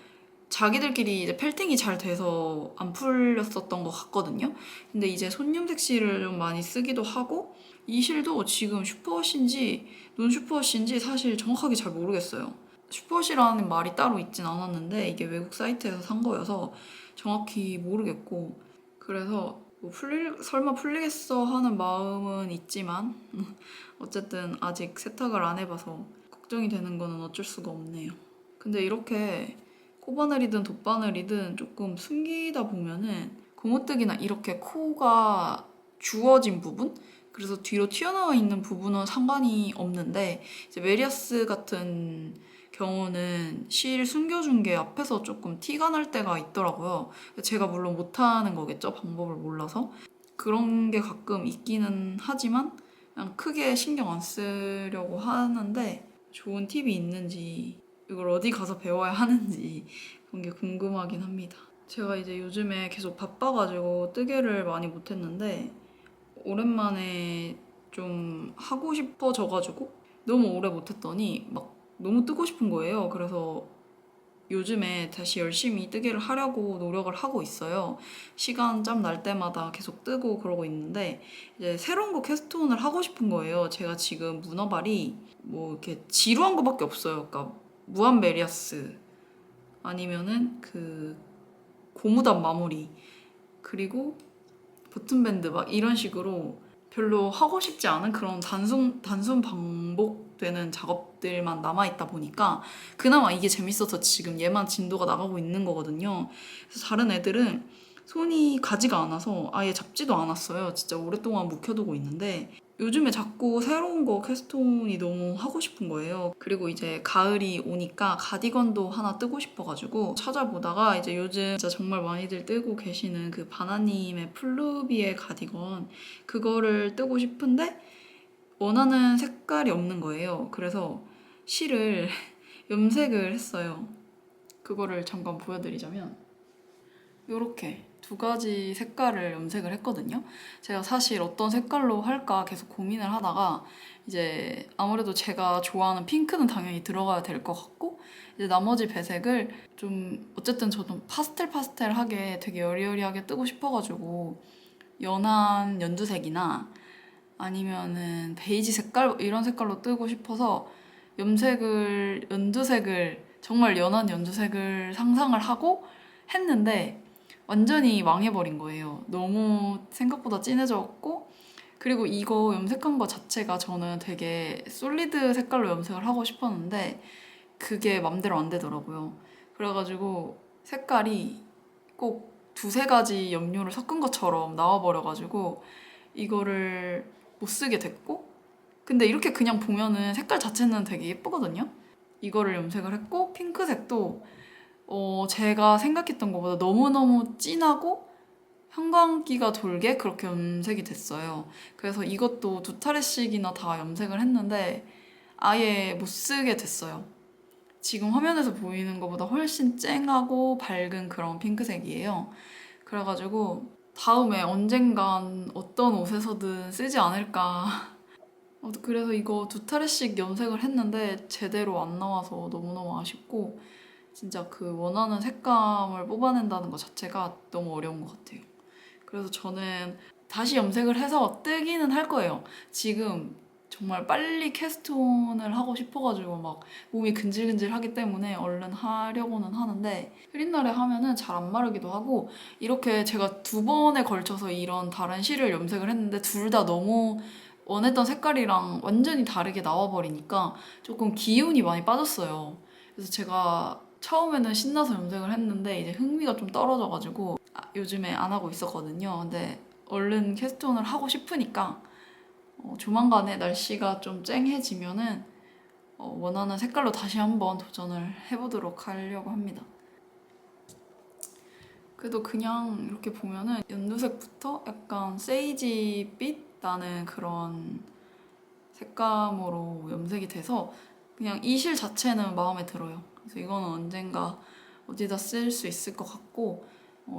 자기들끼리 이제 펠팅이 잘 돼서 안 풀렸었던 것 같거든요. 근데 이제 손님색 실을 좀 많이 쓰기도 하고 이 실도 지금 슈퍼워시인지 논슈퍼워시인지 사실 정확하게 잘 모르겠어요. 슈퍼워시라는 말이 따로 있진 않았는데 이게 외국 사이트에서 산 거여서 정확히 모르겠고 그래서 뭐 설마 풀리겠어 하는 마음은 있지만 어쨌든 아직 세탁을 안 해봐서 걱정이 되는 거는 어쩔 수가 없네요. 근데 이렇게 코바늘이든 돗바늘이든 조금 숨기다 보면은 고무뜨기나 이렇게 코가 주어진 부분? 그래서 뒤로 튀어나와 있는 부분은 상관이 없는데 이제 메리아스 같은 경우는 실 숨겨준 게 앞에서 조금 티가 날 때가 있더라고요. 제가 물론 못하는 거겠죠. 방법을 몰라서. 그런 게 가끔 있기는 하지만 그냥 크게 신경 안 쓰려고 하는데 좋은 팁이 있는지 이걸 어디 가서 배워야 하는지 그런 게 궁금하긴 합니다. 제가 이제 요즘에 계속 바빠가지고 뜨개를 많이 못했는데 오랜만에 좀 하고 싶어져가지고 너무 오래 못했더니 막 너무 뜨고 싶은 거예요. 그래서 요즘에 다시 열심히 뜨개를 하려고 노력을 하고 있어요. 시간 짬 날 때마다 계속 뜨고 그러고 있는데 이제 새로운 거 캐스트온을 하고 싶은 거예요. 제가 지금 문어발이 뭐 이렇게 지루한 거밖에 없어요. 그러니까 무한 메리아스 아니면은 그 고무단 마무리 그리고 버튼밴드 막 이런 식으로 별로 하고 싶지 않은 그런 단순 반복되는 작업들만 남아있다 보니까 그나마 이게 재밌어서 지금 얘만 진도가 나가고 있는 거거든요. 그래서 다른 애들은 손이 가지가 않아서 아예 잡지도 않았어요. 진짜 오랫동안 묵혀두고 있는데 요즘에 자꾸 새로운 거 캐스톤이 너무 하고 싶은 거예요. 그리고 이제 가을이 오니까 가디건도 하나 뜨고 싶어가지고 찾아보다가 이제 요즘 진짜 정말 많이들 뜨고 계시는 그 바나님의 플루비의 가디건, 그거를 뜨고 싶은데 원하는 색깔이 없는 거예요. 그래서 실을 염색을 했어요. 그거를 잠깐 보여드리자면 이렇게 두 가지 색깔을 염색을 했거든요. 제가 사실 어떤 색깔로 할까 계속 고민을 하다가 이제 아무래도 제가 좋아하는 핑크는 당연히 들어가야 될 것 같고, 이제 나머지 배색을 좀 어쨌든 저도 파스텔하게 되게 여리여리하게 뜨고 싶어가지고 연한 연두색이나 아니면은 베이지 색깔 이런 색깔로 뜨고 싶어서 연두색을 정말 연한 연두색을 상상을 하고 했는데 완전히 망해버린 거예요. 너무 생각보다 진해졌고, 그리고 이거 염색한 거 자체가 저는 되게 솔리드 색깔로 염색을 하고 싶었는데 그게 맘대로 안 되더라고요. 그래가지고 색깔이 꼭 두세 가지 염료를 섞은 것처럼 나와버려가지고 이거를 못 쓰게 됐고, 근데 이렇게 그냥 보면은 색깔 자체는 되게 예쁘거든요. 이거를 염색을 했고, 핑크색도 제가 생각했던 것보다 너무너무 진하고 형광기가 돌게 그렇게 염색이 됐어요. 그래서 이것도 두 차례씩이나 다 염색을 했는데 아예 못 쓰게 됐어요. 지금 화면에서 보이는 것보다 훨씬 쨍하고 밝은 그런 핑크색이에요. 그래가지고 다음에 언젠간 어떤 옷에서든 쓰지 않을까. 그래서 이거 두 차례씩 염색을 했는데 제대로 안 나와서 너무너무 아쉽고, 진짜 그 원하는 색감을 뽑아낸다는 것 자체가 너무 어려운 것 같아요. 그래서 저는 다시 염색을 해서 뜨기는 할 거예요. 지금 정말 빨리 캐스톤을 하고 싶어가지고 막 몸이 근질근질하기 때문에 얼른 하려고는 하는데, 흐린 날에 하면은 잘 안 마르기도 하고, 이렇게 제가 두 번에 걸쳐서 이런 다른 실을 염색을 했는데 둘 다 너무 원했던 색깔이랑 완전히 다르게 나와버리니까 조금 기운이 많이 빠졌어요. 그래서 제가 처음에는 신나서 염색을 했는데 이제 흥미가 좀 떨어져가지고 요즘에 안 하고 있었거든요. 근데 얼른 캐스톤을 하고 싶으니까 조만간에 날씨가 좀 쨍해지면은 원하는 색깔로 다시 한번 도전을 해보도록 하려고 합니다. 그래도 그냥 이렇게 보면은 연두색부터 약간 세이지빛 나는 그런 색감으로 염색이 돼서 그냥 이 실 자체는 마음에 들어요. 그래서 이거는 언젠가 어디다 쓸 수 있을 것 같고,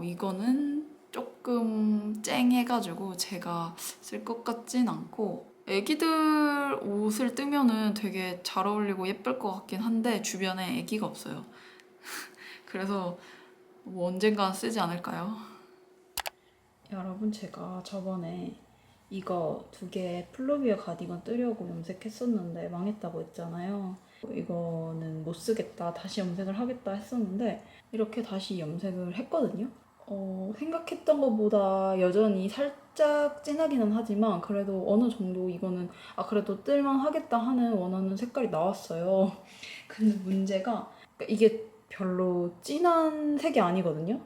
이거는 조금 쨍해가지고 제가 쓸 것 같진 않고, 애기들 옷을 뜨면은 되게 잘 어울리고 예쁠 것 같긴 한데 주변에 애기가 없어요. 그래서 뭐 언젠가 쓰지 않을까요? 여러분, 제가 저번에 이거 두 개 플루비어 가디건 뜨려고 염색했었는데 망했다고 했잖아요. 이거는 못 쓰겠다, 다시 염색을 하겠다 했었는데 이렇게 다시 염색을 했거든요. 생각했던 것보다 여전히 살짝 진하기는 하지만 그래도 어느 정도 이거는 그래도 뜰만 하겠다 하는 원하는 색깔이 나왔어요. 근데 문제가 이게 별로 진한 색이 아니거든요.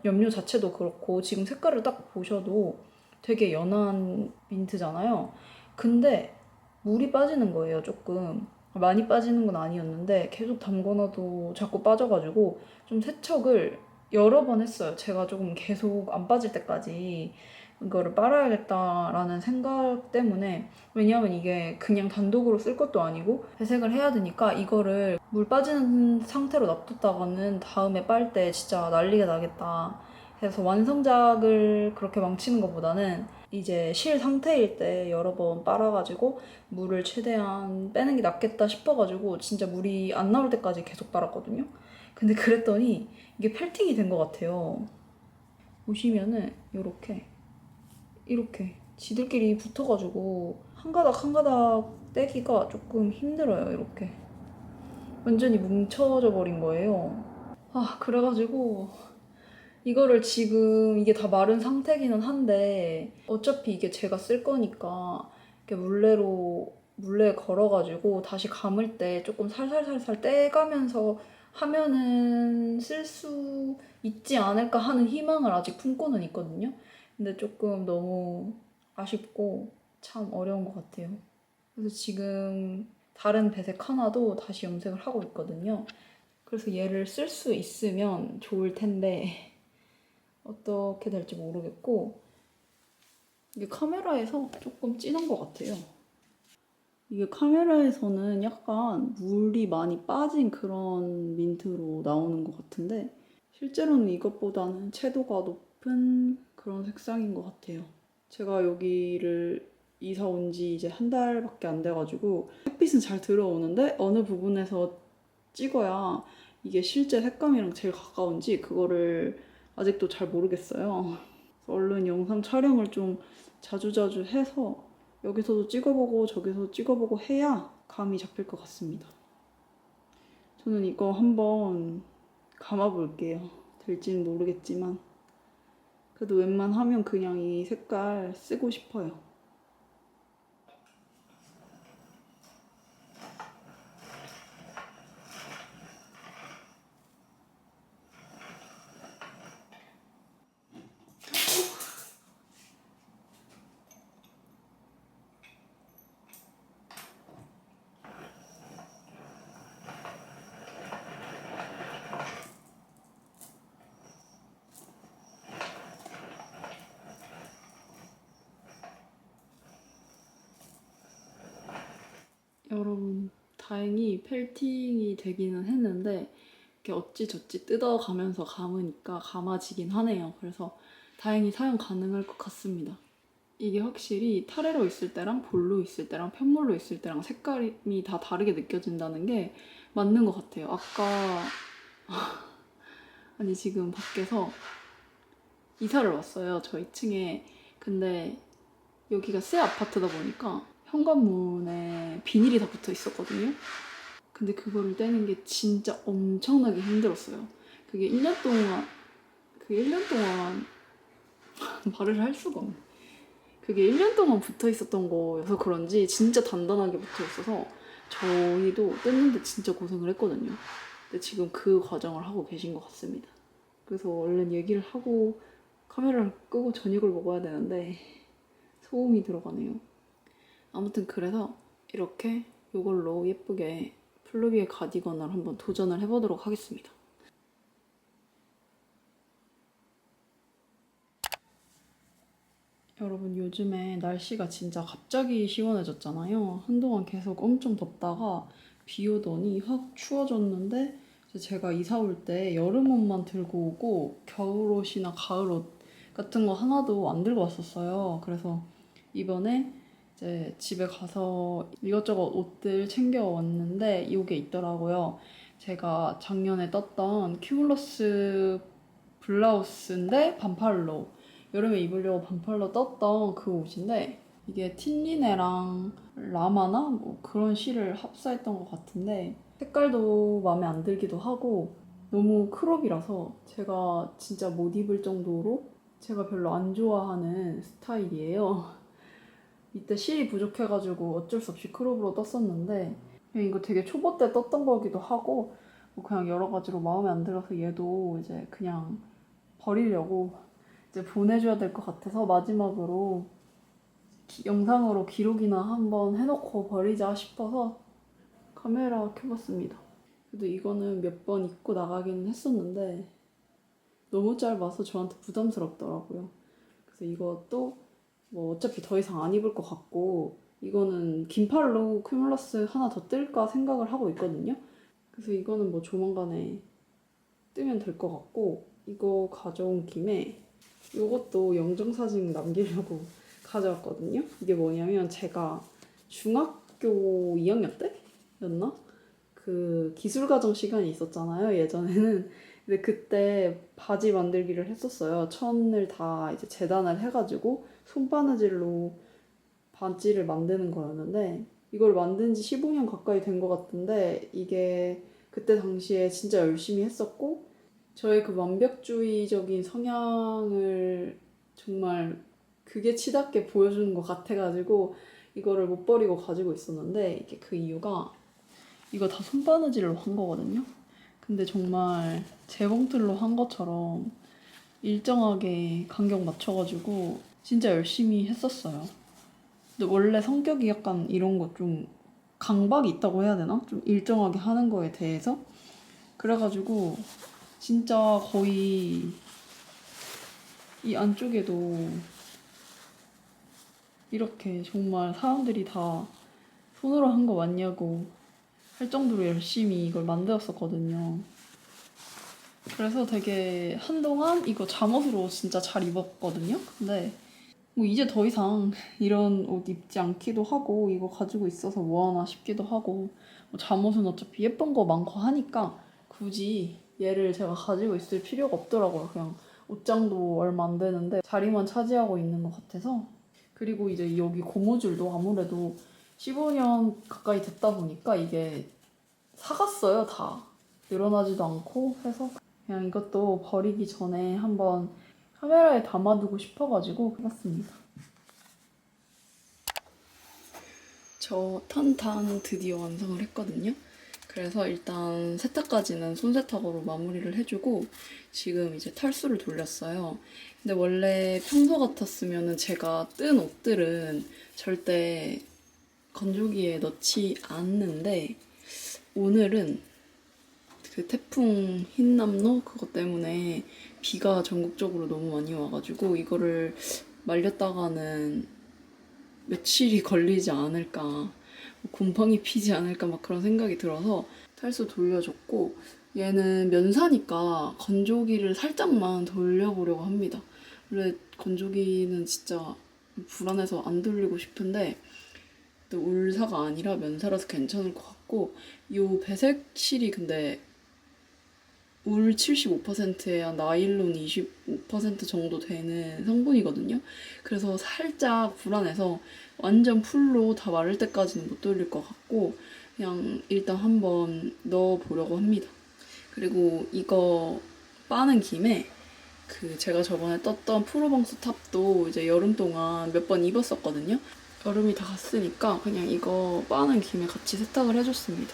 염료 자체도 그렇고 지금 색깔을 딱 보셔도 되게 연한 민트잖아요. 근데 물이 빠지는 거예요, 조금. 많이 빠지는 건 아니었는데 계속 담궈놔도 자꾸 빠져가지고 좀 세척을 여러 번 했어요. 제가 조금 계속 안 빠질 때까지 이거를 빨아야겠다라는 생각 때문에. 왜냐하면 이게 그냥 단독으로 쓸 것도 아니고 배색을 해야 되니까 이거를 물 빠지는 상태로 놔뒀다가는 다음에 빨 때 진짜 난리가 나겠다. 그래서 완성작을 그렇게 망치는 것보다는 이제 실 상태일 때 여러 번 빨아가지고 물을 최대한 빼는 게 낫겠다 싶어가지고 진짜 물이 안 나올 때까지 계속 빨았거든요. 근데 그랬더니 이게 펠팅이 된 것 같아요. 보시면은 이렇게 지들끼리 붙어가지고 한 가닥 한 가닥 떼기가 조금 힘들어요. 이렇게 완전히 뭉쳐져 버린 거예요. 그래가지고 이거를 지금 이게 다 마른 상태기는 한데 어차피 이게 제가 쓸 거니까 이렇게 물레에 걸어가지고 다시 감을 때 조금 살살살살 떼가면서 하면은 쓸 수 있지 않을까 하는 희망을 아직 품고는 있거든요. 근데 조금 너무 아쉽고 참 어려운 것 같아요. 그래서 지금 다른 배색 하나도 다시 염색을 하고 있거든요. 그래서 얘를 쓸 수 있으면 좋을 텐데 어떻게 될지 모르겠고, 이게 카메라에서 조금 진한 것 같아요. 이게 카메라에서는 약간 물이 많이 빠진 그런 민트로 나오는 것 같은데 실제로는 이것보다는 채도가 높은 그런 색상인 것 같아요. 제가 여기를 이사 온 지 이제 한 달밖에 안 돼가지고 햇빛은 잘 들어오는데 어느 부분에서 찍어야 이게 실제 색감이랑 제일 가까운지 그거를 아직도 잘 모르겠어요. 얼른 영상 촬영을 좀 자주자주 해서 여기서도 찍어보고 저기서도 찍어보고 해야 감이 잡힐 것 같습니다. 저는 이거 한번 감아볼게요. 될지는 모르겠지만 그래도 웬만하면 그냥 이 색깔 쓰고 싶어요. 여러분, 다행히 펠팅이 되기는 했는데 이렇게 어찌저찌 뜯어가면서 감으니까 감아지긴 하네요. 그래서 다행히 사용 가능할 것 같습니다. 이게 확실히 타레로 있을 때랑 볼로 있을 때랑 편물로 있을 때랑 색감이 다 다르게 느껴진다는 게 맞는 것 같아요. 아까 아니 지금 밖에서 이사를 왔어요. 저 2층에. 근데 여기가 새 아파트다 보니까 현관문에 비닐이 다 붙어 있었거든요. 근데 그거를 떼는 게 진짜 엄청나게 힘들었어요. 그게 1년 동안 말을 할 수가 없네. 그게 1년 동안 붙어 있었던 거여서 그런지 진짜 단단하게 붙어 있어서 저희도 뜯는데 진짜 고생을 했거든요. 근데 지금 그 과정을 하고 계신 것 같습니다. 그래서 얼른 얘기를 하고 카메라를 끄고 저녁을 먹어야 되는데 소음이 들어가네요. 아무튼 그래서 이렇게 이걸로 예쁘게 플루비의 가디건을 한번 도전을 해보도록 하겠습니다. 여러분, 요즘에 날씨가 진짜 갑자기 시원해졌잖아요. 한동안 계속 엄청 덥다가 비 오더니 확 추워졌는데 제가 이사 올 때 여름옷만 들고 오고 겨울옷이나 가을옷 같은 거 하나도 안 들고 왔었어요. 그래서 이번에 이제 집에 가서 이것저것 옷들 챙겨왔는데 이게 있더라고요. 제가 작년에 떴던 큐뮬러스 블라우스인데 반팔로 여름에 입으려고 반팔로 떴던 그 옷인데 이게 틴리네랑 라마나 뭐 그런 실을 합사했던 것 같은데 색깔도 마음에 안 들기도 하고 너무 크롭이라서 제가 진짜 못 입을 정도로 제가 별로 안 좋아하는 스타일이에요. 이때 실이 부족해가지고 어쩔 수 없이 크롭으로 떴었는데 그냥 이거 되게 초보 때 떴던 거기도 하고 뭐 그냥 여러 가지로 마음에 안 들어서 얘도 이제 그냥 버리려고 이제 보내줘야 될 것 같아서 마지막으로 영상으로 기록이나 한번 해놓고 버리자 싶어서 카메라 켜봤습니다. 그래도 이거는 몇 번 입고 나가긴 했었는데 너무 짧아서 저한테 부담스럽더라고요. 그래서 이것도 뭐 어차피 더 이상 안 입을 것 같고 이거는 긴팔로 큐뮬러스 하나 더 뜰까 생각을 하고 있거든요. 그래서 이거는 뭐 조만간에 뜨면 될 것 같고 이거 가져온 김에 이것도 영정사진 남기려고 가져왔거든요. 이게 뭐냐면 제가 중학교 2학년 때였나? 그 기술과정 시간이 있었잖아요, 예전에는. 근데 그때 바지 만들기를 했었어요. 천을 다 이제 재단을 해가지고 손바느질로 바지를 만드는 거였는데 이걸 만든 지 15년 가까이 된 것 같은데 이게 그때 당시에 진짜 열심히 했었고 저의 그 완벽주의적인 성향을 정말 그게 치닫게 보여주는 것 같아가지고 이거를 못 버리고 가지고 있었는데 이게 그 이유가 이거 다 손바느질로 한 거거든요. 근데 정말 재봉틀로 한 것처럼 일정하게 간격 맞춰가지고 진짜 열심히 했었어요. 근데 원래 성격이 약간 이런 거 좀 강박이 있다고 해야 되나? 좀 일정하게 하는 거에 대해서. 그래가지고 진짜 거의 이 안쪽에도 이렇게 정말 사람들이 다 손으로 한 거 맞냐고 할 정도로 열심히 이걸 만들었었거든요. 그래서 되게 한동안 이거 잠옷으로 진짜 잘 입었거든요. 근데 뭐 이제 더 이상 이런 옷 입지 않기도 하고 이거 가지고 있어서 뭐하나 싶기도 하고 뭐 잠옷은 어차피 예쁜 거 많고 하니까 굳이 얘를 제가 가지고 있을 필요가 없더라고요. 그냥 옷장도 얼마 안 되는데 자리만 차지하고 있는 것 같아서. 그리고 이제 여기 고무줄도 아무래도 15년 가까이 됐다 보니까 이게 사갔어요, 다. 늘어나지도 않고 해서 그냥 이것도 버리기 전에 한번 카메라에 담아두고 싶어가지고 해봤습니다. 저 탄탄 드디어 완성을 했거든요. 그래서 일단 세탁까지는 손세탁으로 마무리를 해주고 지금 이제 탈수를 돌렸어요. 근데 원래 평소 같았으면 제가 뜬 옷들은 절대 건조기에 넣지 않는데 오늘은 그 태풍 흰남노 그것 때문에 비가 전국적으로 너무 많이 와가지고 이거를 말렸다가는 며칠이 걸리지 않을까, 곰팡이 피지 않을까 막 그런 생각이 들어서 탈수 돌려줬고 얘는 면사니까 건조기를 살짝만 돌려보려고 합니다. 원래 건조기는 진짜 불안해서 안 돌리고 싶은데 또 울사가 아니라 면사라서 괜찮을 것 같고 이 배색 실이 근데 울 75%에 나일론 25% 정도 되는 성분이거든요. 그래서 살짝 불안해서 완전 풀로 다 마를 때까지는 못 돌릴 것 같고 그냥 일단 한번 넣어보려고 합니다. 그리고 이거 빠는 김에 그 제가 저번에 떴던 프로방스 탑도 이제 여름 동안 몇 번 입었었거든요. 여름이 다 갔으니까 그냥 이거 빠는 김에 같이 세탁을 해줬습니다.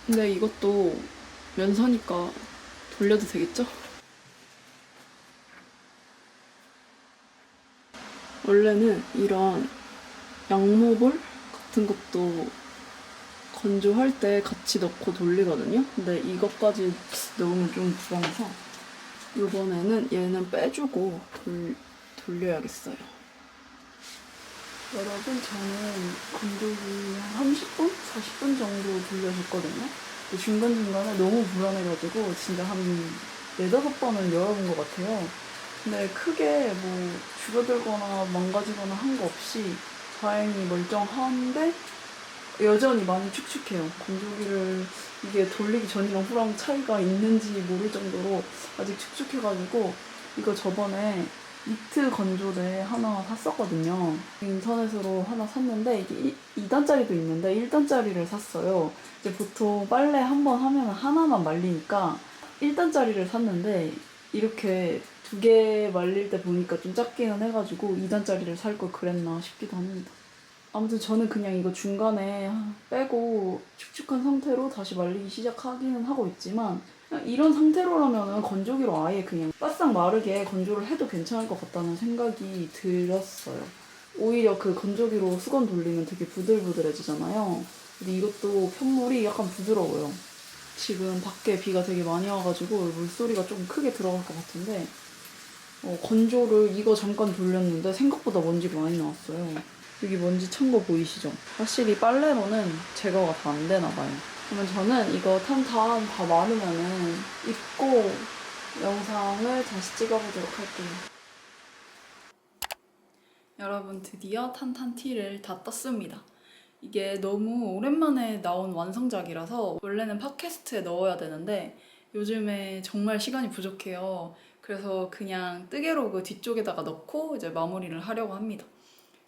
근데 이것도 면사니까 돌려도 되겠죠? 원래는 이런 양모볼 같은 것도 건조할 때 같이 넣고 돌리거든요. 근데 이것까지 넣으면 좀 불안해서 이번에는 얘는 빼주고 돌려야겠어요. 여러분, 저는 건조기 한 30분? 40분 정도 돌려줬거든요. 중간중간에 너무 불안해가지고 진짜 한 4-5번은 열어본 것 같아요. 근데 크게 뭐 줄어들거나 망가지거나 한 거 없이 다행히 멀쩡한데 여전히 많이 축축해요. 건조기를 이게 돌리기 전이랑 후랑 차이가 있는지 모를 정도로 아직 축축해가지고 이거 저번에 니트 건조대 하나 샀었거든요. 인터넷으로 하나 샀는데 이게 2단짜리도 있는데 1단짜리를 샀어요. 이제 보통 빨래 한 번 하면 하나만 말리니까 1단짜리를 샀는데 이렇게 2개 말릴 때 보니까 좀 작기는 해가지고 2단짜리를 살 걸 그랬나 싶기도 합니다. 아무튼 저는 그냥 이거 중간에 빼고 축축한 상태로 다시 말리기 시작하기는 하고 있지만 그냥 이런 상태로라면 건조기로 아예 그냥 바싹 마르게 건조를 해도 괜찮을 것 같다는 생각이 들었어요. 오히려 그 건조기로 수건 돌리면 되게 부들부들해지잖아요. 근데 이것도 편물이 약간 부드러워요. 지금 밖에 비가 되게 많이 와가지고 물소리가 좀 크게 들어갈 것 같은데 건조를 이거 잠깐 돌렸는데 생각보다 먼지가 많이 나왔어요. 여기 먼지 찬 거 보이시죠? 확실히 빨래로는 제거가 다 안 되나 봐요. 그러면 저는 이거 탄탄 다 마르면은 입고 영상을 다시 찍어보도록 할게요. 여러분, 드디어 탄탄 티를 다 떴습니다. 이게 너무 오랜만에 나온 완성작이라서 원래는 팟캐스트에 넣어야 되는데 요즘에 정말 시간이 부족해요. 그래서 그냥 뜨개로그 뒤쪽에다가 넣고 이제 마무리를 하려고 합니다.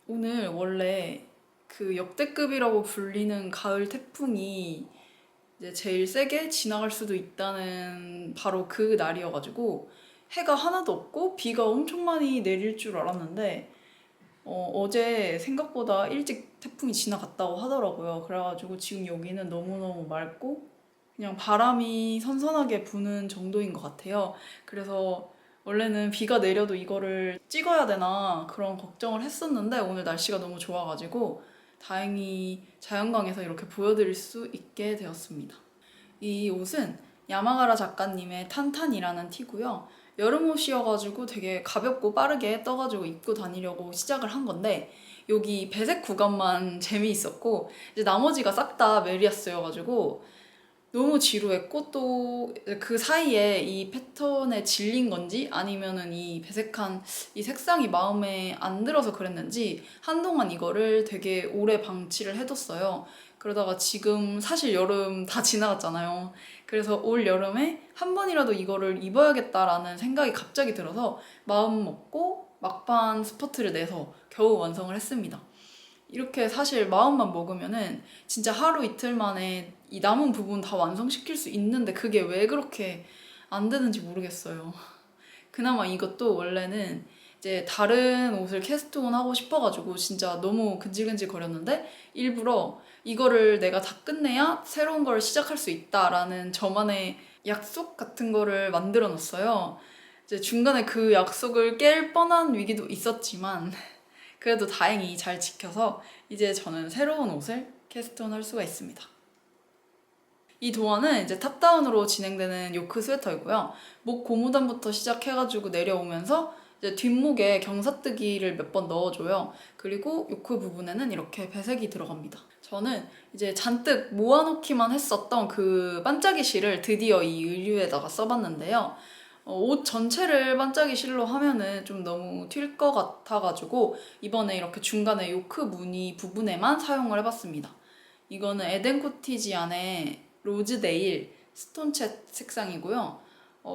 오늘 원래 그 역대급이라고 불리는 가을 태풍이 이제 제일 세게 지나갈 수도 있다는 바로 그 날이어가지고 해가 하나도 없고 비가 엄청 많이 내릴 줄 알았는데 어제 생각보다 일찍 태풍이 지나갔다고 하더라고요. 그래가지고 지금 여기는 너무너무 맑고 그냥 바람이 선선하게 부는 정도인 것 같아요. 그래서 원래는 비가 내려도 이거를 찍어야 되나 그런 걱정을 했었는데 오늘 날씨가 너무 좋아가지고 다행히 자연광에서 이렇게 보여드릴 수 있게 되었습니다. 이 옷은 야마가라 작가님의 탄탄이라는 티고요. 여름 옷이어가지고 되게 가볍고 빠르게 떠가지고 입고 다니려고 시작을 한 건데 여기 배색 구간만 재미있었고 이제 나머지가 싹 다 메리아스여가지고 너무 지루했고 또 그 사이에 이 패턴에 질린 건지 아니면은 이 배색한 이 색상이 마음에 안 들어서 그랬는지 한동안 이거를 되게 오래 방치를 해뒀어요. 그러다가 지금 사실 여름 다 지나갔잖아요. 그래서 올 여름에 한 번이라도 이거를 입어야겠다라는 생각이 갑자기 들어서 마음 먹고 막판 스퍼트를 내서 겨우 완성을 했습니다. 이렇게 사실 마음만 먹으면은 진짜 하루 이틀 만에 이 남은 부분 다 완성시킬 수 있는데 그게 왜 그렇게 안 되는지 모르겠어요. 그나마 이것도 원래는 이제 다른 옷을 캐스트온 하고 싶어가지고 진짜 너무 근질근질 거렸는데 일부러 이거를 내가 다 끝내야 새로운 걸 시작할 수 있다라는 저만의 약속 같은 거를 만들어 놨어요. 이제 중간에 그 약속을 깰 뻔한 위기도 있었지만 그래도 다행히 잘 지켜서 이제 저는 새로운 옷을 캐스트온 할 수가 있습니다. 이 도안은 이제 탑다운으로 진행되는 요크 스웨터이고요. 목 고무단부터 시작해가지고 내려오면서 이제 뒷목에 경사뜨기를 몇 번 넣어줘요. 그리고 요크 부분에는 이렇게 배색이 들어갑니다. 저는 이제 잔뜩 모아놓기만 했었던 그 반짝이 실을 드디어 이 의류에다가 써봤는데요. 옷 전체를 반짝이 실로 하면은 좀 너무 튈 것 같아가지고 이번에 이렇게 중간에 요크 무늬 부분에만 사용을 해봤습니다. 이거는 에덴 코티지 안에 로즈데일 스톤챗 색상이고요.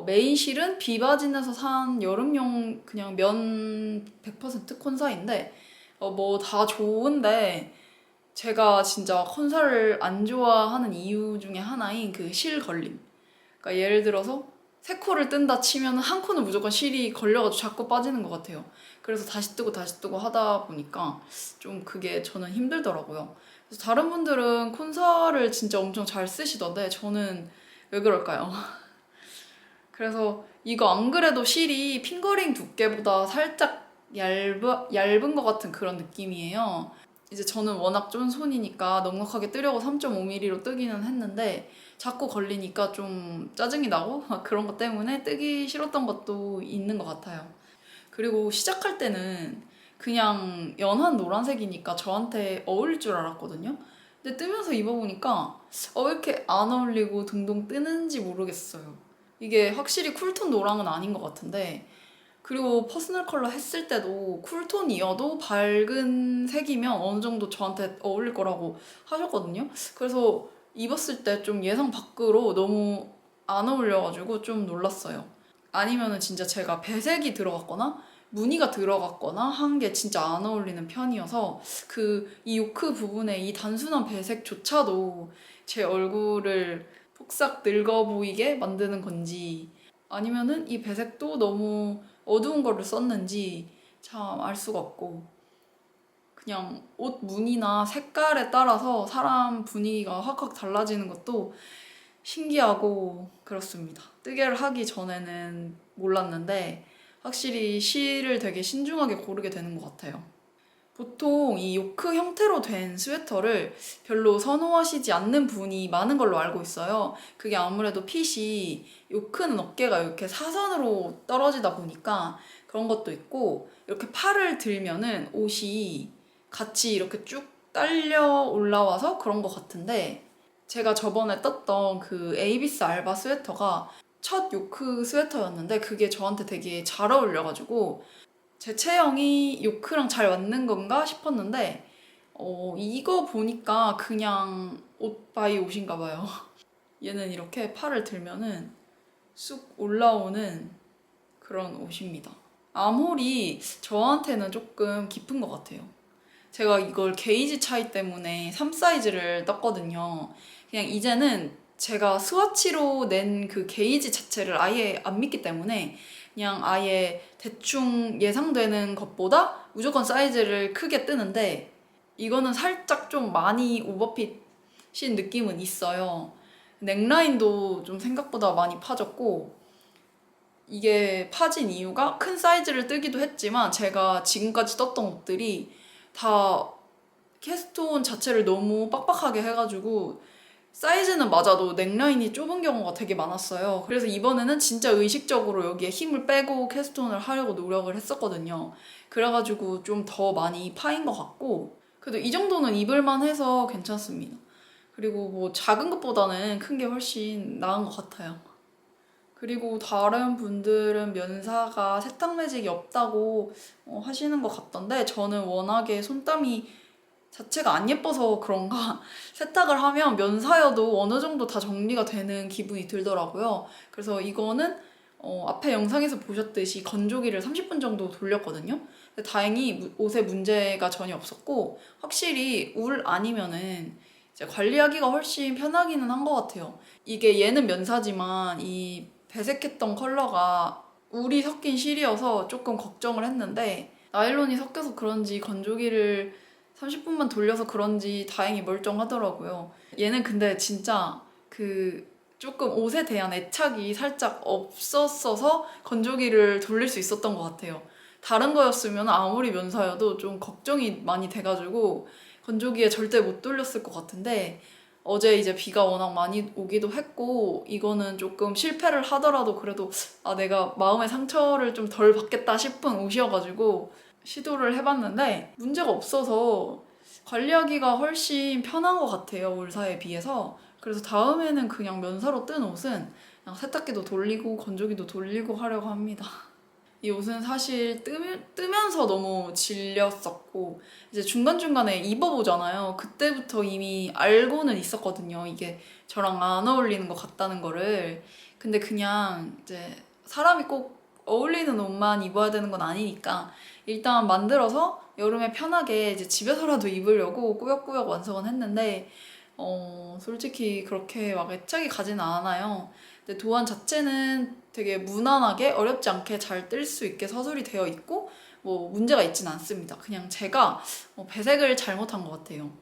메인 실은 비바진에서 산 여름용 그냥 면 100% 콘사인데 뭐 다 좋은데 제가 진짜 컨사를 안 좋아하는 이유 중에 하나인 그 실 걸림. 그러니까 예를 들어서 세 코를 뜬다 치면 한 코는 무조건 실이 걸려가지고 자꾸 빠지는 것 같아요. 그래서 다시 뜨고 하다 보니까 좀 그게 저는 힘들더라고요. 그래서 다른 분들은 콘사를 진짜 엄청 잘 쓰시던데 저는 왜 그럴까요? 그래서 이거 안 그래도 실이 핑거링 두께보다 살짝 얇은 것 같은 그런 느낌이에요. 이제 저는 워낙 쫀 손이니까 넉넉하게 뜨려고 3.5mm로 뜨기는 했는데 자꾸 걸리니까 좀 짜증이 나고 그런 것 때문에 뜨기 싫었던 것도 있는 것 같아요. 그리고 시작할 때는 그냥 연한 노란색이니까 저한테 어울릴 줄 알았거든요. 근데 뜨면서 입어보니까 왜 이렇게 안 어울리고 둥둥 뜨는지 모르겠어요. 이게 확실히 쿨톤 노랑은 아닌 것 같은데 그리고 퍼스널 컬러 했을 때도 쿨톤이어도 밝은 색이면 어느 정도 저한테 어울릴 거라고 하셨거든요. 그래서 입었을 때 좀 예상 밖으로 너무 안 어울려가지고 좀 놀랐어요. 아니면은 진짜 제가 배색이 들어갔거나 무늬가 들어갔거나 한 게 진짜 안 어울리는 편이어서 이 요크 부분에 이 단순한 배색조차도 제 얼굴을 폭삭 늙어 보이게 만드는 건지 아니면은 이 배색도 너무 어두운 거를 썼는지 참 알 수가 없고 그냥 옷 무늬나 색깔에 따라서 사람 분위기가 확확 달라지는 것도 신기하고 그렇습니다. 뜨개를 하기 전에는 몰랐는데 확실히 실을 되게 신중하게 고르게 되는 것 같아요. 보통 이 요크 형태로 된 스웨터를 별로 선호하시지 않는 분이 많은 걸로 알고 있어요. 그게 아무래도 핏이 요크는 어깨가 이렇게 사선으로 떨어지다 보니까 그런 것도 있고 이렇게 팔을 들면은 옷이 같이 이렇게 쭉 딸려 올라와서 그런 것 같은데 제가 저번에 떴던 그 에이비스 알바 스웨터가 첫 요크 스웨터였는데 그게 저한테 되게 잘 어울려가지고 제 체형이 요크랑 잘 맞는 건가 싶었는데 이거 보니까 그냥 옷 바이 옷인가 봐요. 얘는 이렇게 팔을 들면은 쑥 올라오는 그런 옷입니다. 암홀이 저한테는 조금 깊은 것 같아요. 제가 이걸 게이지 차이 때문에 3 사이즈를 떴거든요. 그냥 이제는 제가 스와치로 낸 그 게이지 자체를 아예 안 믿기 때문에 그냥 아예 대충 예상되는 것보다 무조건 사이즈를 크게 뜨는데 이거는 살짝 좀 많이 오버핏인 느낌은 있어요. 넥라인도 좀 생각보다 많이 파졌고 이게 파진 이유가 큰 사이즈를 뜨기도 했지만 제가 지금까지 떴던 옷들이 다 캐스톤 자체를 너무 빡빡하게 해가지고 사이즈는 맞아도 넥라인이 좁은 경우가 되게 많았어요. 그래서 이번에는 진짜 의식적으로 여기에 힘을 빼고 캐스톤을 하려고 노력을 했었거든요. 그래가지고 좀 더 많이 파인 것 같고 그래도 이 정도는 입을만 해서 괜찮습니다. 그리고 뭐 작은 것보다는 큰 게 훨씬 나은 것 같아요. 그리고 다른 분들은 면사가 세탁 매직이 없다고 하시는 것 같던데 저는 워낙에 손땀이 자체가 안 예뻐서 그런가 세탁을 하면 면사여도 어느 정도 다 정리가 되는 기분이 들더라고요. 그래서 이거는 앞에 영상에서 보셨듯이 건조기를 30분 정도 돌렸거든요. 근데 다행히 옷에 문제가 전혀 없었고 확실히 울 아니면은 이제 관리하기가 훨씬 편하기는 한 것 같아요. 이게 얘는 면사지만 이 배색했던 컬러가 울이 섞인 실이어서 조금 걱정을 했는데 나일론이 섞여서 그런지 건조기를 30분만 돌려서 그런지 다행히 멀쩡하더라고요. 얘는 근데 진짜 그 조금 옷에 대한 애착이 살짝 없었어서 건조기를 돌릴 수 있었던 것 같아요. 다른 거였으면 아무리 면사여도 좀 걱정이 많이 돼가지고 건조기에 절대 못 돌렸을 것 같은데 어제 이제 비가 워낙 많이 오기도 했고 이거는 조금 실패를 하더라도 그래도 내가 마음의 상처를 좀 덜 받겠다 싶은 옷이어가지고 시도를 해봤는데 문제가 없어서 관리하기가 훨씬 편한 것 같아요, 울사에 비해서. 그래서 다음에는 그냥 면사로 뜬 옷은 그냥 세탁기도 돌리고 건조기도 돌리고 하려고 합니다. 이 옷은 사실 뜨면서 너무 질렸었고 이제 중간중간에 입어보잖아요. 그때부터 이미 알고는 있었거든요. 이게 저랑 안 어울리는 것 같다는 거를. 근데 그냥 이제 사람이 꼭 어울리는 옷만 입어야 되는 건 아니니까 일단 만들어서 여름에 편하게 이제 집에서라도 입으려고 꾸역꾸역 완성은 했는데 솔직히 그렇게 막 애착이 가지는 않아요. 근데 도안 자체는 되게 무난하게 어렵지 않게 잘 뜰 수 있게 서술이 되어 있고 뭐 문제가 있진 않습니다. 그냥 제가 배색을 잘못한 것 같아요.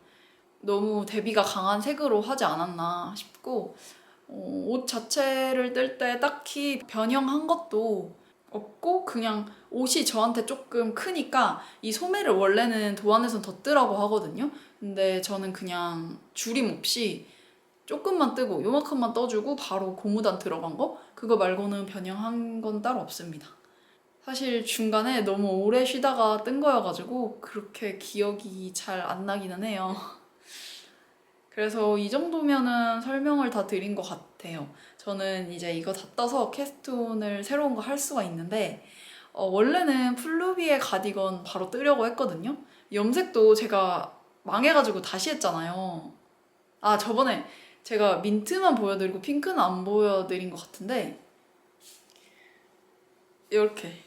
너무 대비가 강한 색으로 하지 않았나 싶고 옷 자체를 뜰 때 딱히 변형한 것도 없고 그냥 옷이 저한테 조금 크니까 이 소매를 원래는 도안에선 더 뜨라고 하거든요. 근데 저는 그냥 줄임 없이 조금만 뜨고 요만큼만 떠주고 바로 고무단 들어간 거 그거 말고는 변형한 건 따로 없습니다. 사실 중간에 너무 오래 쉬다가 뜬 거여가지고 그렇게 기억이 잘 안 나기는 해요. 그래서 이 정도면은 설명을 다 드린 것 같아요. 저는 이제 이거 다 떠서 캐스톤을 새로운 거 할 수가 있는데 원래는 플루비의 가디건 바로 뜨려고 했거든요. 염색도 제가 망해가지고 다시 했잖아요. 저번에 제가 민트만 보여드리고 핑크는 안 보여드린 것 같은데 이렇게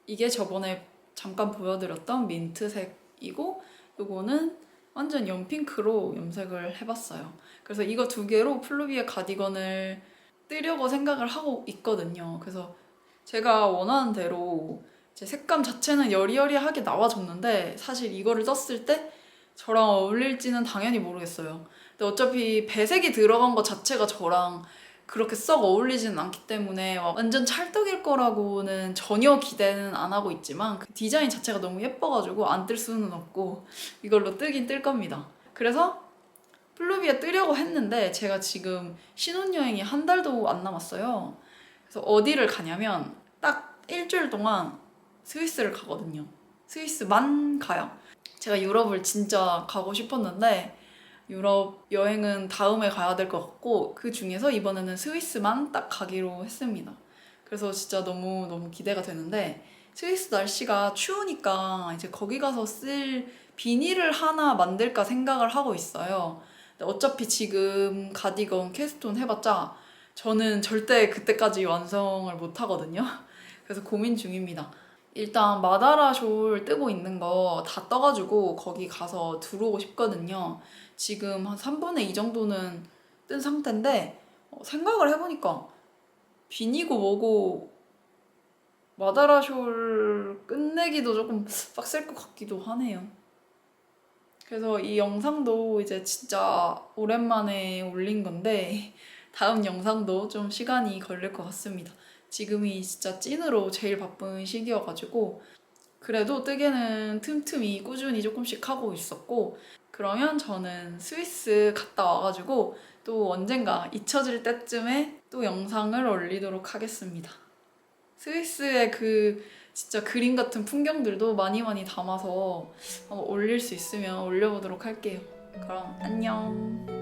이게 저번에 잠깐 보여드렸던 민트색이고 요거는 완전 연핑크로 염색을 해봤어요. 그래서 이거 두 개로 플루비의 가디건을 뜨려고 생각을 하고 있거든요. 그래서 제가 원하는 대로 제 색감 자체는 여리여리하게 나와줬는데 사실 이거를 떴을 때 저랑 어울릴지는 당연히 모르겠어요. 근데 어차피 배색이 들어간 것 자체가 저랑 그렇게 썩 어울리지는 않기 때문에 완전 찰떡일 거라고는 전혀 기대는 안 하고 있지만 그 디자인 자체가 너무 예뻐가지고 안 뜰 수는 없고 이걸로 뜨긴 뜰 겁니다. 그래서 플루비에 뜨려고 했는데 제가 지금 신혼여행이 한 달도 안 남았어요. 그래서 어디를 가냐면 딱 일주일 동안 스위스를 가거든요. 스위스만 가요. 제가 유럽을 진짜 가고 싶었는데 유럽 여행은 다음에 가야 될 것 같고 그 중에서 이번에는 스위스만 딱 가기로 했습니다. 그래서 진짜 너무 기대가 되는데 스위스 날씨가 추우니까 이제 거기 가서 쓸 비닐을 하나 만들까 생각을 하고 있어요. 근데 어차피 지금 가디건 캐스톤 해봤자 저는 절대 그때까지 완성을 못 하거든요. 그래서 고민 중입니다. 일단 마다라 숄 뜨고 있는 거 다 떠가지고 거기 가서 들어오고 싶거든요. 지금 한 3분의 2 정도는 뜬 상태인데 생각을 해보니까 비니고 뭐고 마다라 숄 끝내기도 조금 빡셀 것 같기도 하네요. 그래서 이 영상도 이제 진짜 오랜만에 올린 건데 다음 영상도 좀 시간이 걸릴 것 같습니다. 지금이 진짜 찐으로 제일 바쁜 시기여가지고 그래도 뜨개는 틈틈이 꾸준히 조금씩 하고 있었고 그러면 저는 스위스 갔다 와가지고 또 언젠가 잊혀질 때쯤에 또 영상을 올리도록 하겠습니다. 스위스의 그 진짜 그림 같은 풍경들도 많이 담아서 올릴 수 있으면 올려보도록 할게요. 그럼 안녕.